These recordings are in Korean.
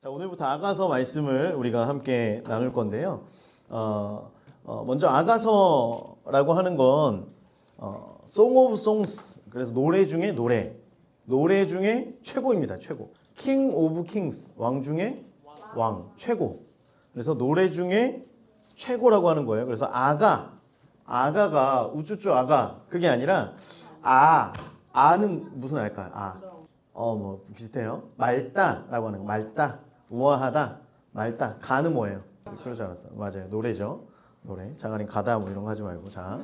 자, 오늘부터 아가서 말씀을 우리가 함께 나눌 건데요. 먼저 아가서라고 하는 건 Song of Songs, 그래서 노래 중에 노래 중에 최고입니다. 최고. King of Kings, 왕 중에 왕, 최고. 그래서 노래 중에 최고라고 하는 거예요. 그래서 아가가 우쭈쭈 아가 그게 아니라 아는 무슨 알까요? 뭐 비슷해요. 맑다라고 하는 거. 맑다, 우아하다, 맑다. 가는 뭐예요? 그러지 않았어. 맞아요. 노래죠. 노래. 장안이 가다 뭐 이런 거 하지 말고. 자,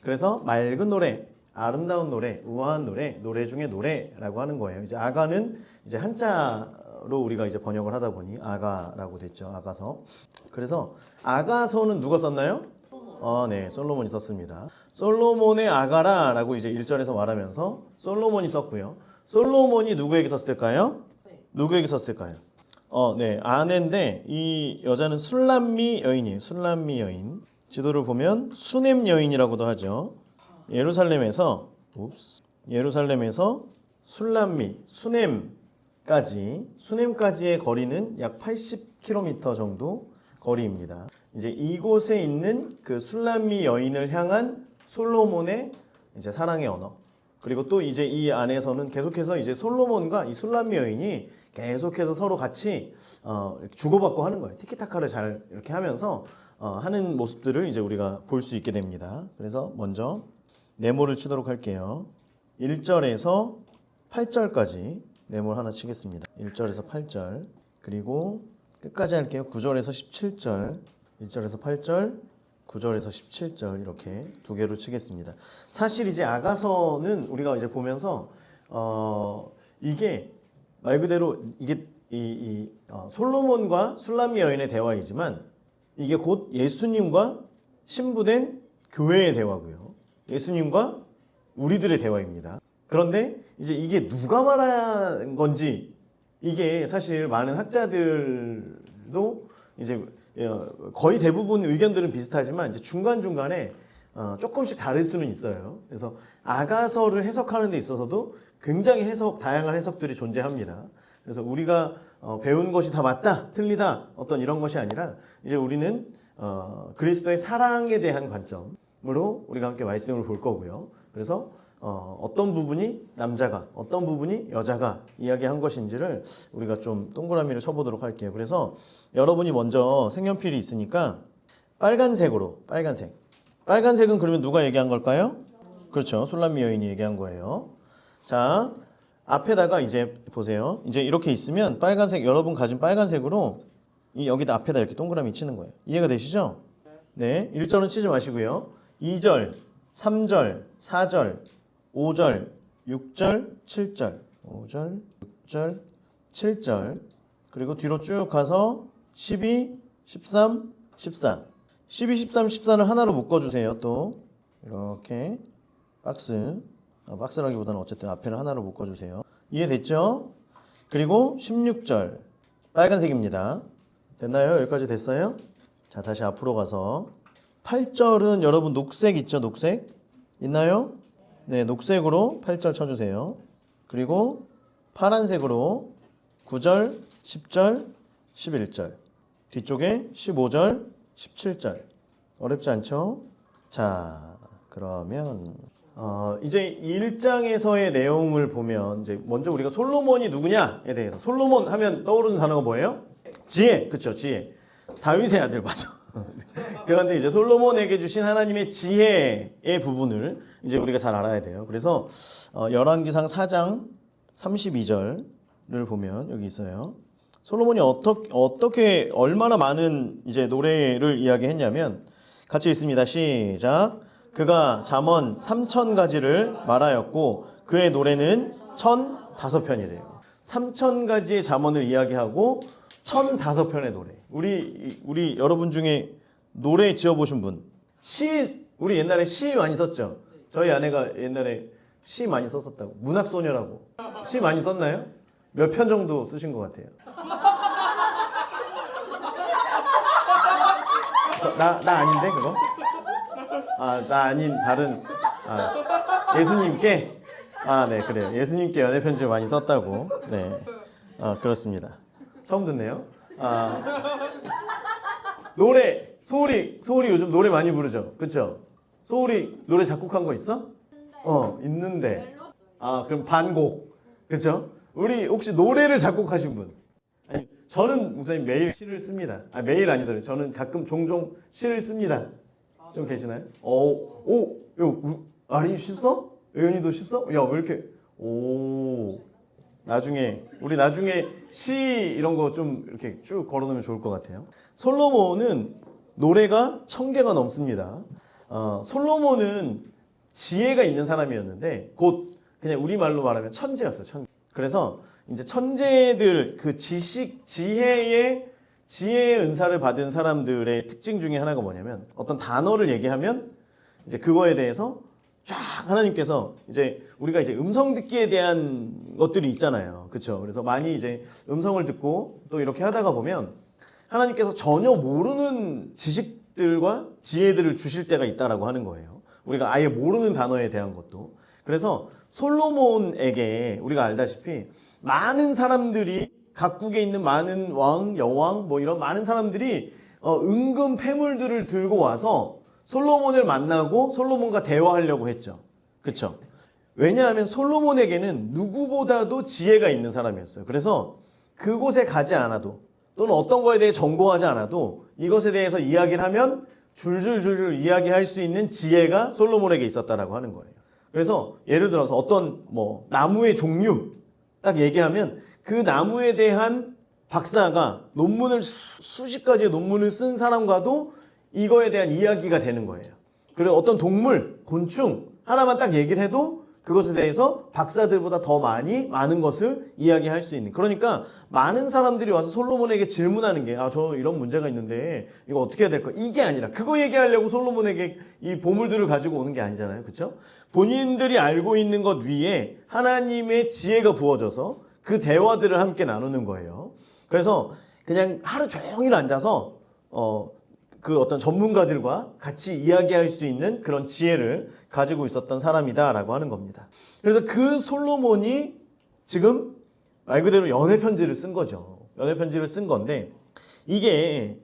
그래서 맑은 노래, 아름다운 노래, 우아한 노래, 노래 중에 노래라고 하는 거예요. 이제 아가는 이제 한자로 우리가 이제 번역을 하다 보니 아가라고 됐죠. 아가서. 그래서 아가서는 누가 썼나요? 네, 솔로몬이 썼습니다. 솔로몬의 아가라라고 이제 1절에서 말하면서 솔로몬이 썼고요. 솔로몬이 누구에게 썼을까요? 누구에게 썼을까요? 네, 아내인데 이 여자는 술람미 여인이에요. 술람미 여인. 지도를 보면 수넴 여인이라고도 하죠. 예루살렘에서 술람미, 수넴까지의 거리는 약 80km 정도 거리입니다. 이제 이곳에 있는 그 술람미 여인을 향한 솔로몬의 이제 사랑의 언어. 그리고 또 이제 이 안에서는 계속해서 이제 솔로몬과 이 술람미 여인이 계속해서 서로 같이 이렇게 주고받고 하는 거예요. 티키타카를 잘 이렇게 하면서 하는 모습들을 이제 우리가 볼 수 있게 됩니다. 그래서 먼저 네모를 치도록 할게요. 1절에서 8절까지 네모 하나 치겠습니다. 1절에서 8절 그리고 끝까지 할게요. 9절에서 17절 1절에서 8절 9절에서 17절 이렇게 두 개로 치겠습니다. 사실 이제 아가서는 우리가 이제 보면서 이게 말 그대로 이게 솔로몬과 술람미 여인의 대화이지만 이게 곧 예수님과 신부된 교회의 대화고요. 예수님과 우리들의 대화입니다. 그런데 이제 이게 누가 말한 건지 이게 사실 많은 학자들도 이제 거의 대부분 의견들은 비슷하지만 이제 중간중간에 조금씩 다를 수는 있어요. 그래서 아가서를 해석하는 데 있어서도 굉장히 다양한 해석들이 존재합니다. 그래서 우리가 배운 것이 다 맞다, 틀리다 어떤 이런 것이 아니라 이제 우리는 그리스도의 사랑에 대한 관점으로 우리가 함께 말씀을 볼 거고요. 그래서 어떤 부분이 남자가 어떤 부분이 여자가 이야기한 것인지를 우리가 좀 동그라미를 쳐보도록 할게요. 그래서 여러분이 먼저 색연필이 있으니까 빨간색은 그러면 누가 얘기한 걸까요? 그렇죠. 술람미 여인이 얘기한 거예요. 자, 앞에다가 이제 보세요. 이제 이렇게 있으면 빨간색, 여러분 가진 빨간색으로 여기다 앞에다 이렇게 동그라미 치는 거예요. 이해가 되시죠? 네, 1절은 치지 마시고요. 2절, 3절, 4절, 5절, 6절, 7절 5절, 6절, 7절 그리고 뒤로 쭉 가서 12, 13, 14 12, 13, 14를 하나로 묶어주세요. 또 이렇게 박스라기보다는 어쨌든 앞에를 하나로 묶어주세요. 이해됐죠? 그리고 16절 빨간색입니다. 됐나요? 여기까지 됐어요? 자, 다시 앞으로 가서 8절은 여러분 녹색 있죠? 녹색 있나요? 네, 녹색으로 8절 쳐주세요. 그리고 파란색으로 9절, 10절, 11절 뒤쪽에 15절, 17절 어렵지 않죠? 자, 그러면 이제 1장에서의 내용을 보면 이제 먼저 우리가 솔로몬이 누구냐에 대해서 솔로몬 하면 떠오르는 단어가 뭐예요? 지혜, 그쵸? 지혜. 다윗의 아들 맞아. 그런데 이제 솔로몬에게 주신 하나님의 지혜의 부분을 이제 우리가 잘 알아야 돼요. 그래서 열왕기상 4장 32절을 보면 여기 있어요. 솔로몬이 어떻게 얼마나 많은 이제 노래를 이야기했냐면 같이 읽습니다. 시작. 그가 잠언 3000가지를 말하였고 그의 노래는 1005편이래요. 3000가지의 잠언을 이야기하고 1005편의 노래. 우리 여러분 중에 노래 지어보신 분, 우리 옛날에 시 많이 썼죠. 저희 아내가 옛날에 시 많이 썼었다고. 문학소녀라고. 시 많이 썼나요? 몇 편 정도 쓰신 것 같아요? 나 아닌데 그거? 나 아닌 다른 예수님께 네, 그래요. 예수님께 연애 편지를 많이 썼다고. 네, 그렇습니다. 처음 듣네요. 노래 소울이 요즘 노래 많이 부르죠, 그렇죠? 소울이 노래 작곡한 거 있어? 있는데. 그럼 반곡, 그렇죠? 우리 혹시 노래를 작곡하신 분? 아니, 저는 목사님 매일 시를 씁니다. 매일 아니더라도 저는 가끔 종종 시를 씁니다. 좀 계시나요? 아린이 시 써? 예은이도 시 써? 야, 왜 이렇게? 우리 나중에 시 이런 거 좀 이렇게 쭉 걸어놓으면 좋을 것 같아요. 솔로몬은 노래가 1000개가 넘습니다. 솔로몬은 지혜가 있는 사람이었는데 곧 그냥 우리말로 말하면 천재였어요. 천재. 그래서 이제 천재들 그 지혜의 은사를 받은 사람들의 특징 중에 하나가 뭐냐면 어떤 단어를 얘기하면 이제 그거에 대해서 쫙 하나님께서 이제 우리가 이제 음성 듣기에 대한 것들이 있잖아요. 그렇죠? 그래서 많이 이제 음성을 듣고 또 이렇게 하다가 보면 하나님께서 전혀 모르는 지식들과 지혜들을 주실 때가 있다라고 하는 거예요. 우리가 아예 모르는 단어에 대한 것도. 그래서 솔로몬에게 우리가 알다시피 많은 사람들이 각국에 있는 많은 왕, 여왕 뭐 이런 많은 사람들이 은금 패물들을 들고 와서 솔로몬을 만나고 솔로몬과 대화하려고 했죠. 그렇죠? 왜냐하면 솔로몬에게는 누구보다도 지혜가 있는 사람이었어요. 그래서 그곳에 가지 않아도 또는 어떤 거에 대해 전공하지 않아도 이것에 대해서 이야기를 하면 줄줄줄줄 이야기할 수 있는 지혜가 솔로몬에게 있었다라고 하는 거예요. 그래서 예를 들어서 어떤 나무의 종류 딱 얘기하면 그 나무에 대한 박사가 논문을 수십 가지의 논문을 쓴 사람과도 이거에 대한 이야기가 되는 거예요. 그리고 어떤 동물, 곤충 하나만 딱 얘기를 해도 그것에 대해서 박사들보다 더 많은 것을 이야기할 수 있는. 그러니까 많은 사람들이 와서 솔로몬에게 질문하는 게 저 이런 문제가 있는데 이거 어떻게 해야 될까? 이게 아니라 그거 얘기하려고 솔로몬에게 이 보물들을 가지고 오는 게 아니잖아요. 그렇죠? 본인들이 알고 있는 것 위에 하나님의 지혜가 부어져서 그 대화들을 함께 나누는 거예요. 그래서 그냥 하루 종일 앉아서 그 어떤 전문가들과 같이 이야기할 수 있는 그런 지혜를 가지고 있었던 사람이다라고 하는 겁니다. 그래서 그 솔로몬이 지금 말 그대로 연애 편지를 쓴 거죠. 연애 편지를 쓴 건데 이게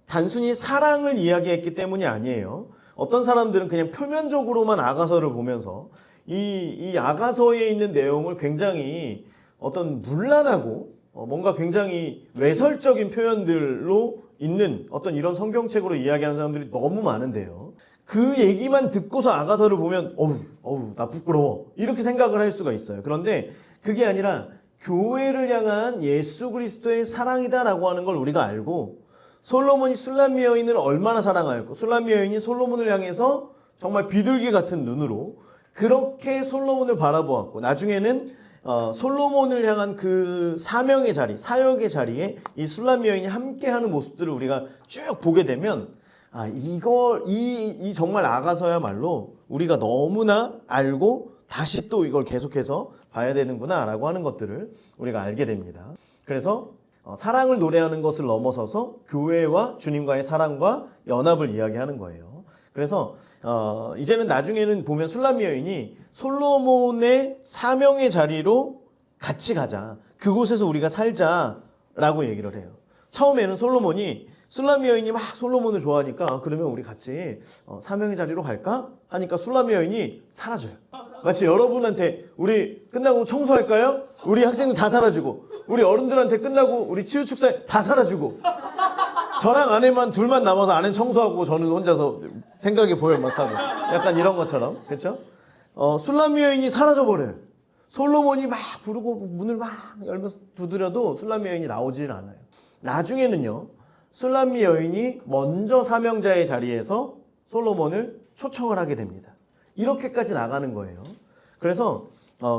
단순히 사랑을 이야기했기 때문이 아니에요. 어떤 사람들은 그냥 표면적으로만 아가서를 보면서 이 아가서에 있는 내용을 굉장히 어떤 문란하고 뭔가 굉장히 외설적인 표현들로 있는 어떤 이런 성경책으로 이야기하는 사람들이 너무 많은데요. 그 얘기만 듣고서 아가서를 보면 어우 나 부끄러워 이렇게 생각을 할 수가 있어요. 그런데 그게 아니라 교회를 향한 예수 그리스도의 사랑이다라고 하는 걸 우리가 알고 솔로몬이 술람미 여인을 얼마나 사랑하였고 술람미 여인이 솔로몬을 향해서 정말 비둘기 같은 눈으로 그렇게 솔로몬을 바라보았고 나중에는 솔로몬을 향한 그 사명의 자리, 사역의 자리에 이 술람 여인이 함께하는 모습들을 우리가 쭉 보게 되면 이 정말 아가서야말로 우리가 너무나 알고 다시 또 이걸 계속해서 봐야 되는구나라고 하는 것들을 우리가 알게 됩니다. 그래서 사랑을 노래하는 것을 넘어서서 교회와 주님과의 사랑과 연합을 이야기하는 거예요. 그래서 이제는 나중에는 보면 술람 여인이 솔로몬의 사명의 자리로 같이 가자. 그곳에서 우리가 살자라고 얘기를 해요. 처음에는 솔로몬이 술람 여인이 막 솔로몬을 좋아하니까 그러면 우리 같이 사명의 자리로 갈까? 하니까 술람 여인이 사라져요. 마치 여러분한테 우리 끝나고 청소할까요? 우리 학생들 다 사라지고 우리 어른들한테 끝나고 우리 치유축사에 다 사라지고 저랑 아내만 둘만 남아서 아내는 청소하고 저는 혼자서 생각에 보여 막 하고 약간 이런 것처럼 그렇죠? 술람 여인이 사라져버려요. 솔로몬이 막 부르고 문을 막 열면서 두드려도 술람 여인이 나오질 않아요. 나중에는요 술람 여인이 먼저 사명자의 자리에서 솔로몬을 초청을 하게 됩니다. 이렇게까지 나가는 거예요. 그래서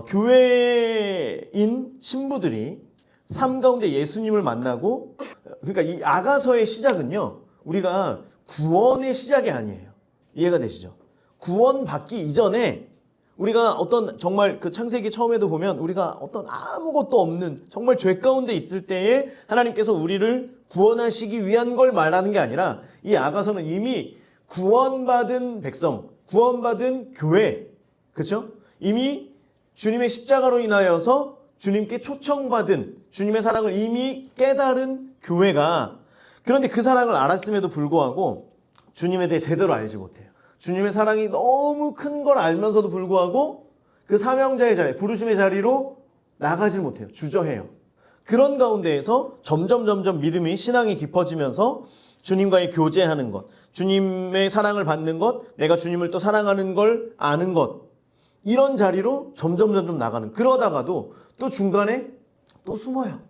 교회인 신부들이 삶 가운데 예수님을 만나고 그러니까 이 아가서의 시작은요 우리가 구원의 시작이 아니에요. 이해가 되시죠? 구원받기 이전에 우리가 어떤 정말 그 창세기 처음에도 보면 우리가 어떤 아무것도 없는 정말 죄 가운데 있을 때에 하나님께서 우리를 구원하시기 위한 걸 말하는 게 아니라 이 아가서는 이미 구원받은 백성, 구원받은 교회, 그렇죠? 이미 주님의 십자가로 인하여서 주님께 초청받은 주님의 사랑을 이미 깨달은 교회가 그런데 그 사랑을 알았음에도 불구하고 주님에 대해 제대로 알지 못해요. 주님의 사랑이 너무 큰 걸 알면서도 불구하고 그 사명자의 자리, 부르심의 자리로 나가질 못해요. 주저해요. 그런 가운데에서 점점 믿음이 신앙이 깊어지면서 주님과의 교제하는 것, 주님의 사랑을 받는 것, 내가 주님을 또 사랑하는 걸 아는 것, 이런 자리로 점점 나가는, 그러다가도 또 중간에 또 숨어요.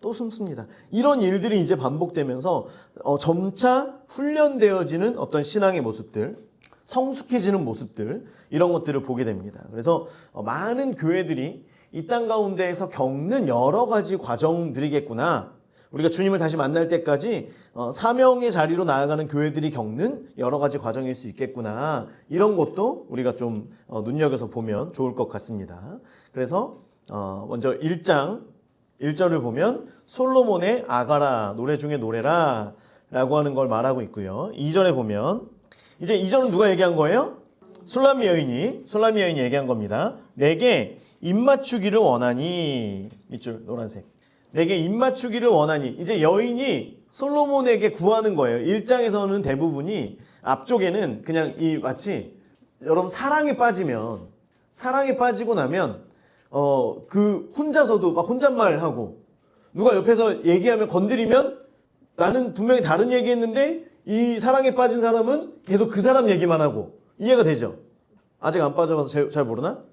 또 숨습니다. 이런 일들이 이제 반복되면서 점차 훈련되어지는 어떤 신앙의 모습들, 성숙해지는 모습들, 이런 것들을 보게 됩니다. 그래서 많은 교회들이 이 땅 가운데에서 겪는 여러 가지 과정들이겠구나. 우리가 주님을 다시 만날 때까지 사명의 자리로 나아가는 교회들이 겪는 여러 가지 과정일 수 있겠구나. 이런 것도 우리가 좀 눈여겨서 보면 좋을 것 같습니다. 그래서 먼저 1장 1절을 보면 솔로몬의 아가라, 노래 중에 노래라 라고 하는 걸 말하고 있고요. 2절에 보면 이제 2절은 누가 얘기한 거예요? 술람미 여인이 얘기한 겁니다. 내게 입맞추기를 원하니, 밑줄 노란색. 내게 입맞추기를 원하니. 이제 여인이 솔로몬에게 구하는 거예요. 1장에서는 대부분이 앞쪽에는 그냥 이 마치 여러분 사랑에 빠지고 나면 그 혼자서도 막 혼잣말하고 누가 옆에서 얘기하면 건드리면 나는 분명히 다른 얘기했는데 이 사랑에 빠진 사람은 계속 그 사람 얘기만 하고. 이해가 되죠? 아직 안 빠져봐서 잘 모르나?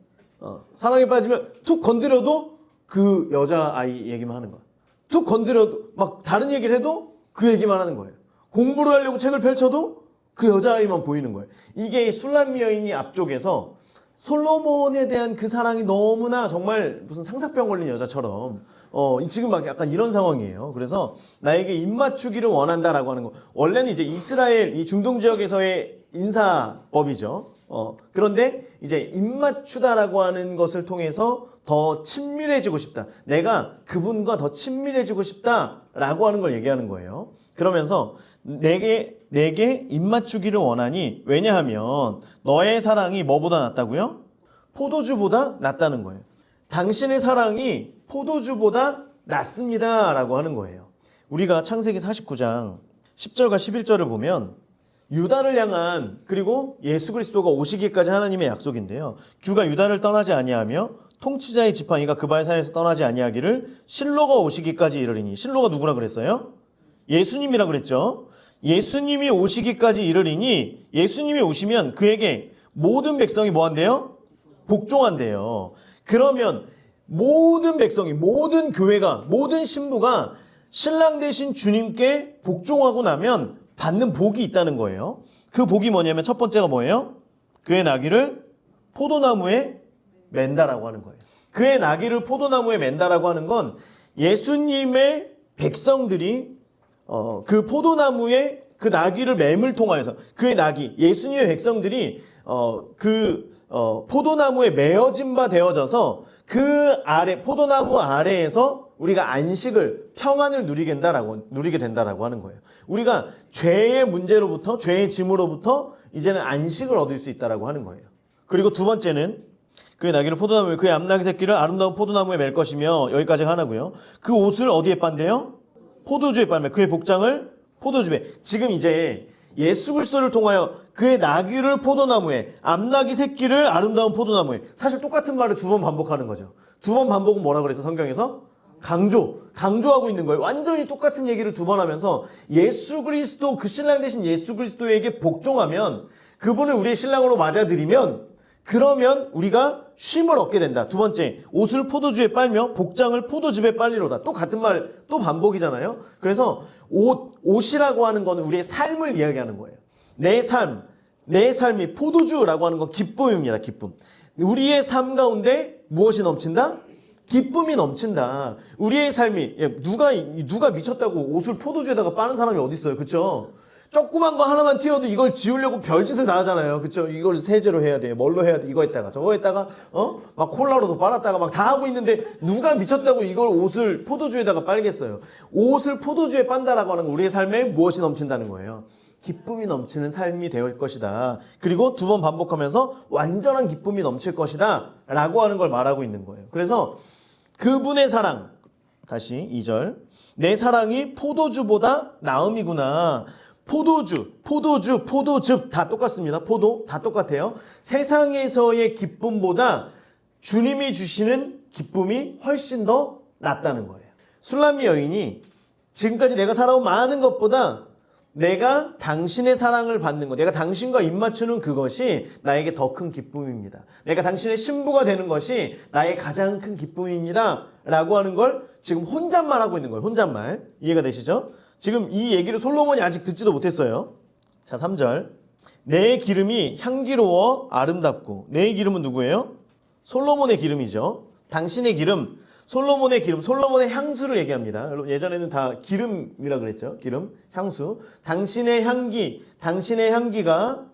사랑에 빠지면 툭 건드려도 그 여자아이 얘기만 하는 거야. 툭 건드려도 막 다른 얘기를 해도 그 얘기만 하는 거예요. 공부를 하려고 책을 펼쳐도 그 여자아이만 보이는 거예요. 이게 술람미 여인이 앞쪽에서 솔로몬에 대한 그 사랑이 너무나 정말 무슨 상사병 걸린 여자처럼 지금 막 약간 이런 상황이에요. 그래서 나에게 입맞추기를 원한다라고 하는 거. 원래는 이제 이스라엘 이 중동 지역에서의 인사법이죠. 그런데 이제 입맞추다라고 하는 것을 통해서 더 친밀해지고 싶다. 내가 그분과 더 친밀해지고 싶다라고 하는 걸 얘기하는 거예요. 그러면서 내게 입맞추기를 원하니, 왜냐하면 너의 사랑이 뭐보다 낫다고요? 포도주보다 낫다는 거예요. 당신의 사랑이 포도주보다 낫습니다 라고 하는 거예요. 우리가 창세기 49장 10절과 11절을 보면 유다를 향한, 그리고 예수 그리스도가 오시기까지 하나님의 약속인데요. 주가 유다를 떠나지 아니하며 통치자의 지팡이가 그 발사에서 떠나지 아니하기를 실로가 오시기까지 이르리니. 실로가 누구라 그랬어요? 예수님이라 그랬죠. 예수님이 오시기까지 이르리니, 예수님이 오시면 그에게 모든 백성이 뭐 한대요? 복종한대요. 그러면 모든 백성이, 모든 교회가, 모든 신부가 신랑 되신 주님께 복종하고 나면 받는 복이 있다는 거예요. 그 복이 뭐냐면 첫 번째가 뭐예요? 그의 나귀를 포도나무에 맨다라고 하는 거예요. 그의 나귀를 포도나무에 맨다라고 하는 건 예수님의 백성들이 그 포도나무에 그 나귀를 맴을 통하여서 그의 나귀, 예수님의 백성들이 포도나무에 매어진 바 되어져서 그 아래, 포도나무 아래에서 우리가 안식을, 평안을 누리게 된다라고 하는 거예요. 우리가 죄의 문제로부터, 죄의 짐으로부터 이제는 안식을 얻을 수 있다라고 하는 거예요. 그리고 두 번째는 그의 나귀를 포도나무에, 그의 암나귀 새끼를 아름다운 포도나무에 맬 것이며, 여기까지가 하나고요. 그 옷을 어디에 빤대요? 포도주에 빨매. 그의 복장을 포도주에. 지금 이제 예수 그리스도를 통하여 그의 나귀를 포도나무에, 암나귀 새끼를 아름다운 포도나무에. 사실 똑같은 말을 두 번 반복하는 거죠. 두 번 반복은 뭐라 그래서 성경에서? 강조하고 있는 거예요. 완전히 똑같은 얘기를 두 번 하면서 예수 그리스도, 그 신랑 되신 예수 그리스도에게 복종하면, 그분을 우리의 신랑으로 맞아들이면, 그러면 우리가 쉼을 얻게 된다. 두 번째, 옷을 포도주에 빨며 복장을 포도즙에 빨리로다. 또 같은 말, 또 반복이잖아요. 그래서 옷이라고 하는 거는 우리의 삶을 이야기하는 거예요. 내 삶이 포도주라고 하는 건 기쁨입니다. 기쁨. 우리의 삶 가운데 무엇이 넘친다? 기쁨이 넘친다. 우리의 삶이, 누가 미쳤다고 옷을 포도주에다가 빠는 사람이 어디 있어요? 그렇죠? 조그만 거 하나만 튀어도 이걸 지우려고 별짓을 다 하잖아요. 그쵸? 이걸 세제로 해야 돼. 뭘로 해야 돼. 이거 했다가 저거 했다가 막 콜라로도 빨았다가 막 다 하고 있는데 누가 미쳤다고 이걸 옷을 포도주에다가 빨겠어요. 옷을 포도주에 빤다라고 하는 건 우리의 삶에 무엇이 넘친다는 거예요. 기쁨이 넘치는 삶이 될 것이다. 그리고 두 번 반복하면서 완전한 기쁨이 넘칠 것이다 라고 하는 걸 말하고 있는 거예요. 그래서 그분의 사랑. 다시 2절. 내 사랑이 포도주보다 나음이구나. 포도주, 포도즙 다 똑같습니다. 포도 다 똑같아요. 세상에서의 기쁨보다 주님이 주시는 기쁨이 훨씬 더 낫다는 거예요. 술람미 여인이 지금까지 내가 살아온 많은 것보다 내가 당신의 사랑을 받는 것, 내가 당신과 입맞추는 그것이 나에게 더 큰 기쁨입니다. 내가 당신의 신부가 되는 것이 나의 가장 큰 기쁨입니다. 라고 하는 걸 지금 혼잣말 하고 있는 거예요. 혼잣말. 이해가 되시죠? 지금 이 얘기를 솔로몬이 아직 듣지도 못했어요. 자, 3절. 내 기름이 향기로워 아름답고. 내 기름은 누구예요? 솔로몬의 기름이죠. 당신의 기름. 솔로몬의 기름, 솔로몬의 향수를 얘기합니다. 여러분 예전에는 다 기름이라 그랬죠. 기름, 향수. 당신의 향기, 당신의 향기가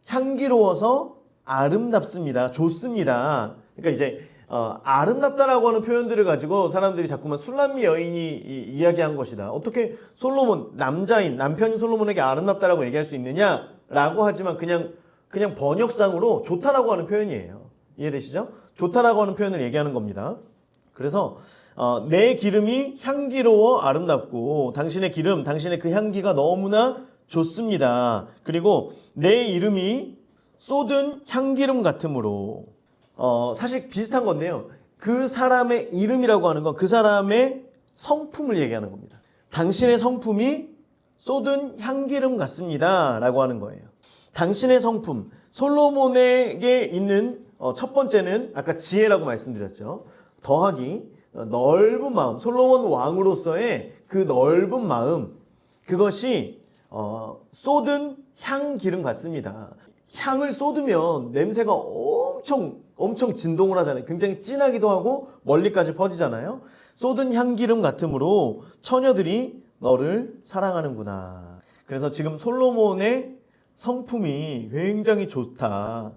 향기로워서 아름답습니다. 좋습니다. 그러니까 이제 아름답다라고 하는 표현들을 가지고 사람들이 자꾸만 술람미 여인이 이야기한 것이다. 어떻게 솔로몬, 남자인 남편인 솔로몬에게 아름답다라고 얘기할 수 있느냐라고 하지만 그냥 번역상으로 좋다라고 하는 표현이에요. 이해되시죠? 좋다라고 하는 표현을 얘기하는 겁니다. 그래서 내 기름이 향기로워 아름답고 당신의 기름, 당신의 그 향기가 너무나 좋습니다. 그리고 내 이름이 쏟은 향기름 같으므로 사실 비슷한 건데요. 그 사람의 이름이라고 하는 건 그 사람의 성품을 얘기하는 겁니다. 당신의 성품이 쏟은 향기름 같습니다. 라고 하는 거예요. 당신의 성품, 솔로몬에게 있는 첫 번째는 아까 지혜라고 말씀드렸죠. 더하기 넓은 마음, 솔로몬 왕으로서의 그 넓은 마음, 그것이 쏟은 향기름 같습니다. 향을 쏟으면 냄새가 엄청 진동을 하잖아요. 굉장히 진하기도 하고 멀리까지 퍼지잖아요. 쏟은 향기름 같으므로 처녀들이 너를 사랑하는구나. 그래서 지금 솔로몬의 성품이 굉장히 좋다.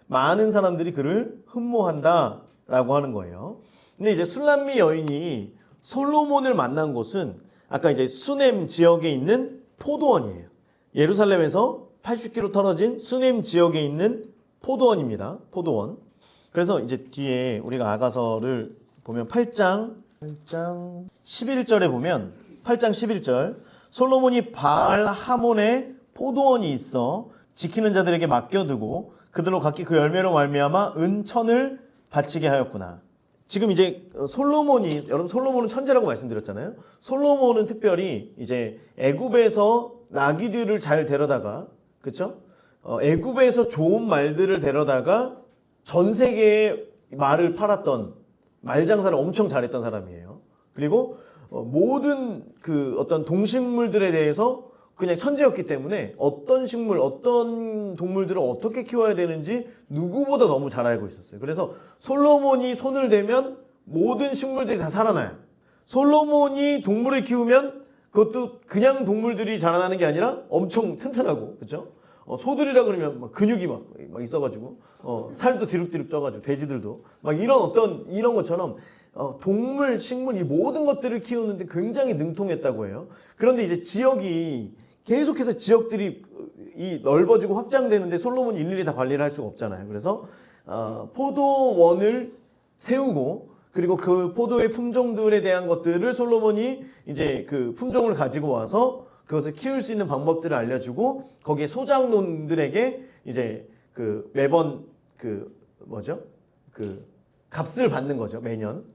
많은 사람들이 그를 흠모한다 라고 하는 거예요. 근데 이제 술람미 여인이 솔로몬을 만난 곳은 아까 이제 수넴 지역에 있는 포도원이에요. 예루살렘에서 80km 떨어진 수넴 지역에 있는 포도원입니다. 포도원. 그래서 이제 뒤에 우리가 아가서를 보면 8장 11절에 보면 8장 11절 솔로몬이 바알 하몬에 포도원이 있어 지키는 자들에게 맡겨두고 그들로 각기 그 열매로 말미암아 은천을 바치게 하였구나. 지금 이제 솔로몬이, 여러분 솔로몬은 천재라고 말씀드렸잖아요. 솔로몬은 특별히 이제 애굽에서 나귀들을 잘 데려다가, 그렇죠? 애굽에서 좋은 말들을 데려다가 전 세계에 말을 팔았던 말 장사를 엄청 잘했던 사람이에요. 그리고 모든 그 어떤 동식물들에 대해서 그냥 천재였기 때문에 어떤 식물, 어떤 동물들을 어떻게 키워야 되는지 누구보다 너무 잘 알고 있었어요. 그래서 솔로몬이 손을 대면 모든 식물들이 다 살아나요. 솔로몬이 동물을 키우면 그것도 그냥 동물들이 자라나는 게 아니라 엄청 튼튼하고, 그렇죠? 소들이라 그러면 막 근육이 막 있어가지고 살도 디룩디룩 쪄가지고 돼지들도 막 이런 것처럼 동물, 식물 이 모든 것들을 키우는데 굉장히 능통했다고 해요. 그런데 이제 지역이 계속해서 지역들이 넓어지고 확장되는데 솔로몬이 일일이 다 관리를 할 수가 없잖아요. 그래서 포도원을 세우고 그리고 그 포도의 품종들에 대한 것들을 솔로몬이 이제 그 품종을 가지고 와서 그것을 키울 수 있는 방법들을 알려주고 거기에 소장농들에게 이제 그 매번 그 값을 받는 거죠.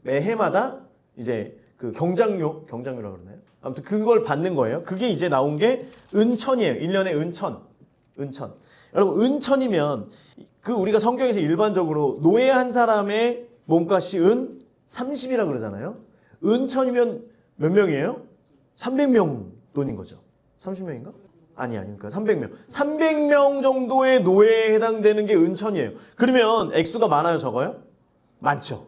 매해마다 이제 그 경장료라고 그러나요? 아무튼 그걸 받는 거예요. 그게 이제 나온 게 은천이에요. 1년에 은천. 여러분 은천이면 그 우리가 성경에서 일반적으로 노예 한 사람의 몸값이 은 30이라고 그러잖아요. 은천이면 몇 명이에요? 300명 돈인 거죠. 30명인가? 아니 그러니까 300명. 300명 정도의 노예에 해당되는 게 은천이에요. 그러면 액수가 많아요, 적어요? 많죠.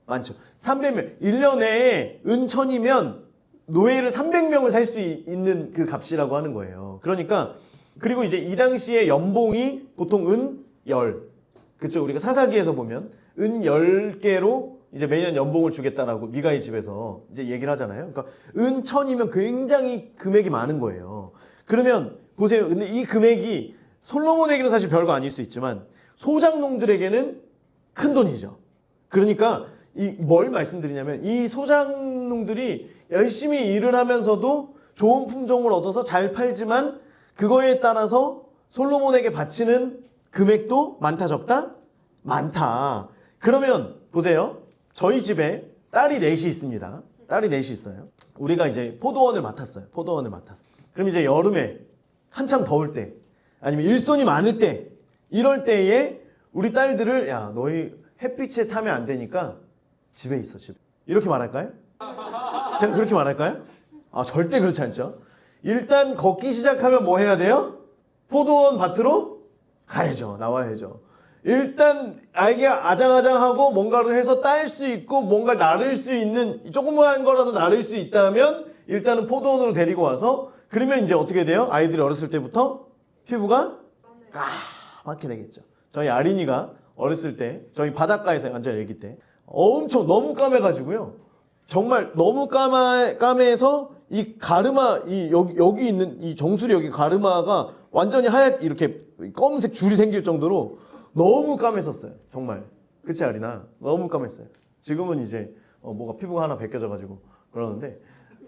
300명. 1년에 은천이면 노예를 300명을 살 수 있는 그 값이라고 하는 거예요. 그러니까 그리고 이제 이 당시에 연봉이 보통 은 10. 그렇죠? 우리가 사사기에서 보면 은 10개로 이제 매년 연봉을 주겠다라고 미가의 집에서 이제 얘기를 하잖아요. 그러니까 은 1000이면 굉장히 금액이 많은 거예요. 그러면 보세요. 근데 이 금액이 솔로몬에게는 사실 별거 아닐 수 있지만 소장농들에게는 큰 돈이죠. 그러니까 뭘 말씀드리냐면 이 소장농들이 열심히 일을 하면서도 좋은 품종을 얻어서 잘 팔지만 그거에 따라서 솔로몬에게 바치는 금액도 많다 적다? 많다. 그러면 보세요. 저희 집에 딸이 넷이 있습니다. 딸이 넷이 있어요. 우리가 이제 포도원을 맡았어요. 포도원을 맡았어요. 그럼 이제 여름에 한창 더울 때 아니면 일손이 많을 때 이럴 때에 우리 딸들을 야 너희 햇빛에 타면 안 되니까 집에 있어 집에. 이렇게 말할까요? 제가 그렇게 말할까요? 아 절대 그렇지 않죠. 일단 걷기 시작하면 뭐 해야 돼요? 포도원 밭으로 가야죠. 나와야죠. 일단 아이게 아장아장하고 뭔가를 해서 딸 수 있고 뭔가 나를 수 있는 조그마한 거라도 나를 수 있다면 일단은 포도원으로 데리고 와서 그러면 이제 어떻게 돼요? 아이들이 어렸을 때부터 피부가 까맣게 되겠죠. 저희 아린이가 어렸을 때 저희 바닷가에서 완전 애기 때 엄청 너무 까매가지고요. 정말 너무 까매서 이 가르마 여기 있는 이 정수리 여기 가르마가 완전히 하얗게 이렇게 검은색 줄이 생길 정도로 너무 까맸었어요. 정말. 그치 아리나? 너무 까맸어요. 지금은 이제 뭐가 피부가 하나 벗겨져가지고 그러는데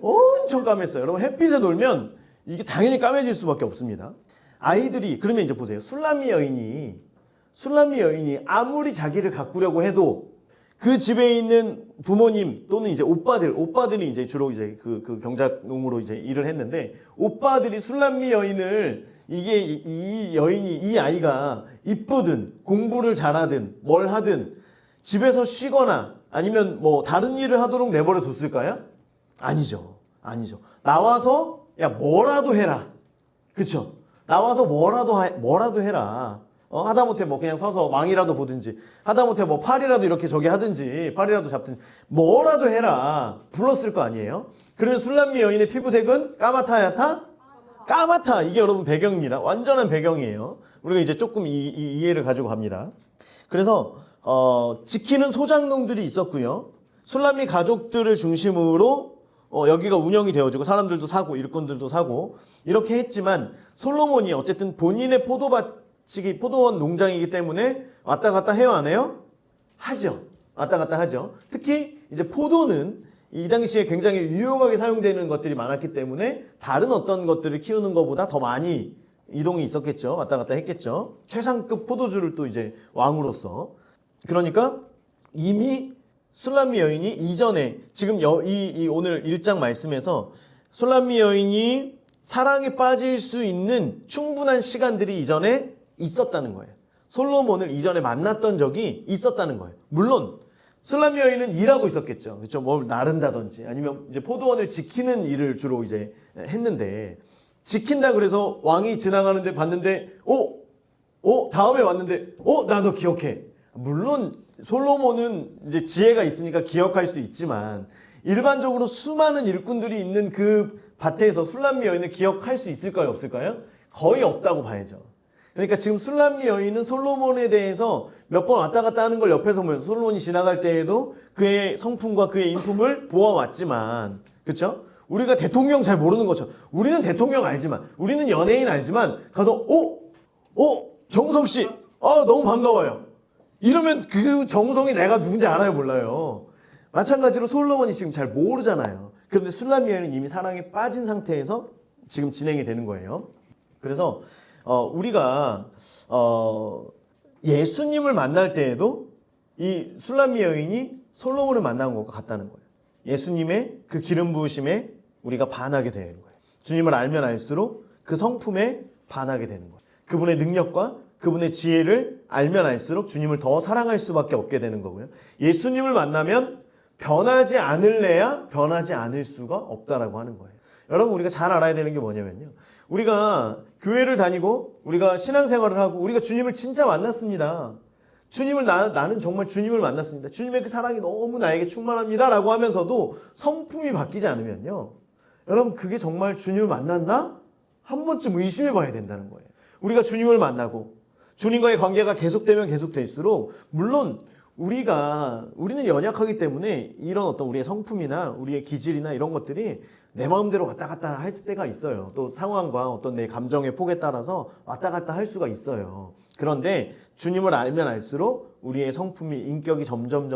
엄청 까맸어요. 여러분 햇빛에 놀면 이게 당연히 까매질 수밖에 없습니다. 아이들이 그러면 이제 보세요. 술람미 여인이 아무리 자기를 가꾸려고 해도 그 집에 있는 부모님 또는 이제 오빠들이 이제 주로 이제 그 경작농으로 이제 일을 했는데 오빠들이 술람미 여인을 이게 이 여인이 이 아이가 이쁘든 공부를 잘하든 뭘 하든 집에서 쉬거나 아니면 뭐 다른 일을 하도록 내버려 뒀을까요? 아니죠. 나와서 야 뭐라도 해라. 그렇죠? 나와서 뭐라도 해라. 하다못해 뭐 그냥 서서 왕이라도 보든지 하다못해 뭐 팔이라도 이렇게 저기 하든지 팔이라도 잡든지 뭐라도 해라 불렀을 거 아니에요. 그러면 술람미 여인의 피부색은 까맣다 하얗다? 까맣다. 이게 여러분 배경입니다. 완전한 배경이에요. 우리가 이제 조금 이해를 가지고 갑니다. 그래서 지키는 소장농들이 있었고요. 술람미 가족들을 중심으로 여기가 운영이 되어지고 사람들도 사고 일꾼들도 사고 이렇게 했지만 솔로몬이 어쨌든 본인의 포도원 농장이기 때문에 왔다 갔다 해요 안 해요? 하죠. 왔다 갔다 하죠. 특히 이제 포도는 이 당시에 굉장히 유용하게 사용되는 것들이 많았기 때문에 다른 어떤 것들을 키우는 것보다 더 많이 이동이 있었겠죠. 왔다 갔다 했겠죠. 최상급 포도주를 또 이제 왕으로서. 그러니까 이미 술람미 여인이 이전에 지금 이 오늘 1장 말씀에서 술람미 여인이 사랑에 빠질 수 있는 충분한 시간들이 이전에 있었다는 거예요. 솔로몬을 이전에 만났던 적이 있었다는 거예요. 물론 술람미 여인은 일하고 있었겠죠. 그렇죠? 뭘 나른다든지 아니면 이제 포도원을 지키는 일을 주로 이제 했는데 지킨다 그래서 왕이 지나가는데 봤는데 다음에 왔는데 나 너 기억해. 물론 솔로몬은 이제 지혜가 있으니까 기억할 수 있지만 일반적으로 수많은 일꾼들이 있는 그 밭에서 술람미 여인을 기억할 수 있을까요? 없을까요? 거의 없다고 봐야죠. 그러니까 지금 술람미 여인은 솔로몬에 대해서 몇 번 왔다 갔다 하는 걸 옆에서 보면서 솔로몬이 지나갈 때에도 그의 성품과 그의 인품을 보아왔지만 그렇죠? 우리가 대통령 잘 모르는 것처럼 우리는 대통령 알지만 우리는 연예인 알지만 가서 정우성 씨 너무 반가워요. 이러면 그 정우성이 내가 누군지 알아요 몰라요. 마찬가지로 솔로몬이 지금 잘 모르잖아요. 그런데 술람미 여인은 이미 사랑에 빠진 상태에서 지금 진행이 되는 거예요. 그래서 우리가 예수님을 만날 때에도 이 술람미 여인이 솔로몬을 만난 것과 같다는 거예요. 예수님의 그 기름 부으심에 우리가 반하게 되는 거예요. 주님을 알면 알수록 그 성품에 반하게 되는 거예요. 그분의 능력과 그분의 지혜를 알면 알수록 주님을 더 사랑할 수밖에 없게 되는 거고요. 예수님을 만나면 변하지 않을래야 변하지 않을 수가 없다라고 하는 거예요. 여러분 우리가 잘 알아야 되는 게 뭐냐면요. 우리가 교회를 다니고 우리가 신앙생활을 하고 우리가 주님을 진짜 만났습니다. 나는 정말 주님을 만났습니다. 주님의 그 사랑이 너무 나에게 충만합니다 라고 하면서도 성품이 바뀌지 않으면요. 여러분 그게 정말 주님을 만났나? 한 번쯤 의심해 봐야 된다는 거예요. 우리가 주님을 만나고 주님과의 관계가 계속되면 계속될수록 물론 우리는 연약하기 때문에 이런 어떤 우리의 성품이나 우리의 기질이나 이런 것들이 내 마음대로 왔다 갔다 할 때가 있어요. 또 상황과 어떤 내 감정의 폭에 따라서 왔다 갔다 할 수가 있어요. 그런데 주님을 알면 알수록 우리의 성품이 인격이 점점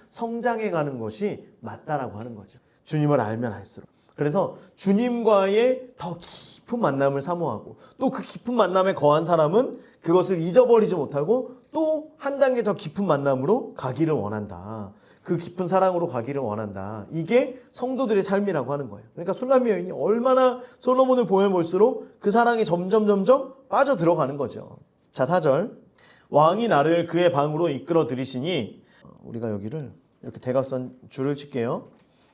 성장해 가는 것이 맞다라고 하는 거죠. 주님을 알면 알수록. 그래서 주님과의 더 깊은 만남을 사모하고 또 그 깊은 만남에 거한 사람은 그것을 잊어버리지 못하고 또 한 단계 더 깊은 만남으로 가기를 원한다. 그 깊은 사랑으로 가기를 원한다. 이게 성도들의 삶이라고 하는 거예요. 그러니까 술람미 여인이 얼마나 솔로몬을 보면 볼수록 그 사랑이 점점 빠져 들어가는 거죠. 자, 4절. 왕이 나를 그의 방으로 이끌어 들이시니, 우리가 여기를 이렇게 대각선 줄을 칠게요.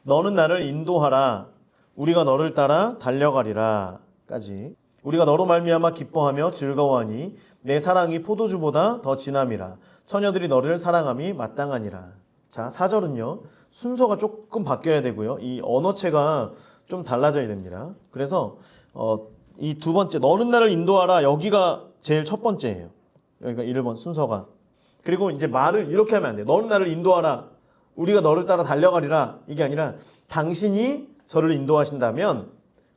너는 나를 인도하라. 우리가 너를 따라 달려가리라. 까지. 우리가 너로 말미암아 기뻐하며 즐거워하니 내 사랑이 포도주보다 더 진함이라. 처녀들이 너를 사랑함이 마땅하니라. 자, 4절은요. 순서가 조금 바뀌어야 되고요. 이 언어체가 좀 달라져야 됩니다. 그래서 이 두 번째 너는 나를 인도하라. 여기가 제일 첫 번째예요. 여기가 1번 순서가. 그리고 이제 말을 이렇게 하면 안 돼요. 너는 나를 인도하라. 우리가 너를 따라 달려가리라. 이게 아니라 당신이 저를 인도하신다면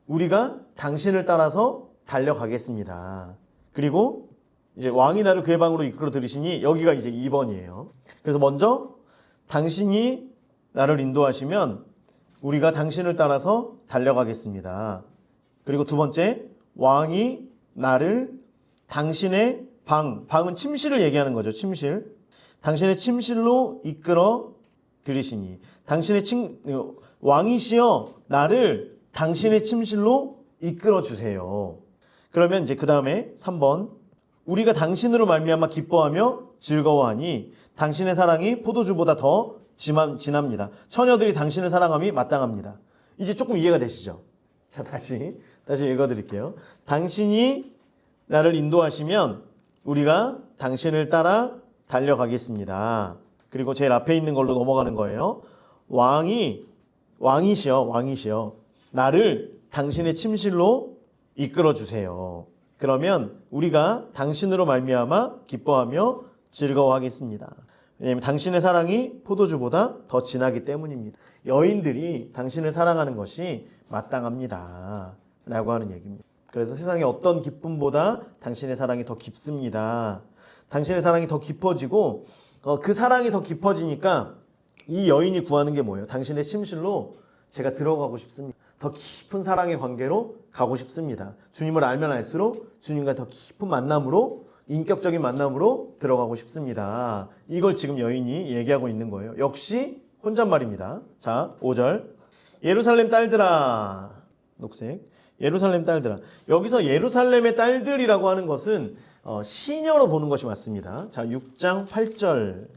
우리가 당신을 따라서 달려가겠습니다. 그리고 이제 왕이 나를 그의 방으로 이끌어 들이시니 여기가 이제 2번이에요. 그래서 먼저 당신이 나를 인도하시면 우리가 당신을 따라서 달려가겠습니다. 그리고 두 번째, 왕이 나를 당신의 방은 침실을 얘기하는 거죠. 침실. 당신의 침실로 이끌어 들이시니 왕이시여 나를 당신의 침실로 이끌어 주세요. 그러면 이제 그 다음에 3번 우리가 당신으로 말미암아 기뻐하며 즐거워하니 당신의 사랑이 포도주보다 더 진합니다. 처녀들이 당신을 사랑함이 마땅합니다. 이제 조금 이해가 되시죠? 자, 다시 읽어드릴게요. 당신이 나를 인도하시면 우리가 당신을 따라 달려가겠습니다. 그리고 제일 앞에 있는 걸로 넘어가는 거예요. 왕이시여 나를 당신의 침실로 이끌어 주세요. 그러면 우리가 당신으로 말미암아 기뻐하며 즐거워하겠습니다. 왜냐하면 당신의 사랑이 포도주보다 더 진하기 때문입니다. 여인들이 당신을 사랑하는 것이 마땅합니다. 라고 하는 얘기입니다. 그래서 세상의 어떤 기쁨보다 당신의 사랑이 더 깊습니다. 당신의 사랑이 더 깊어지고 그 사랑이 더 깊어지니까 이 여인이 구하는 게 뭐예요? 당신의 침실로 제가 들어가고 싶습니다. 더 깊은 사랑의 관계로 가고 싶습니다. 주님을 알면 알수록 주님과 더 깊은 만남으로 인격적인 만남으로 들어가고 싶습니다. 이걸 지금 여인이 얘기하고 있는 거예요. 역시 혼잣말입니다. 자, 5절. 예루살렘 딸들아. 녹색. 예루살렘 딸들아. 여기서 예루살렘의 딸들이라고 하는 것은 시녀로 보는 것이 맞습니다. 자, 6장 8절.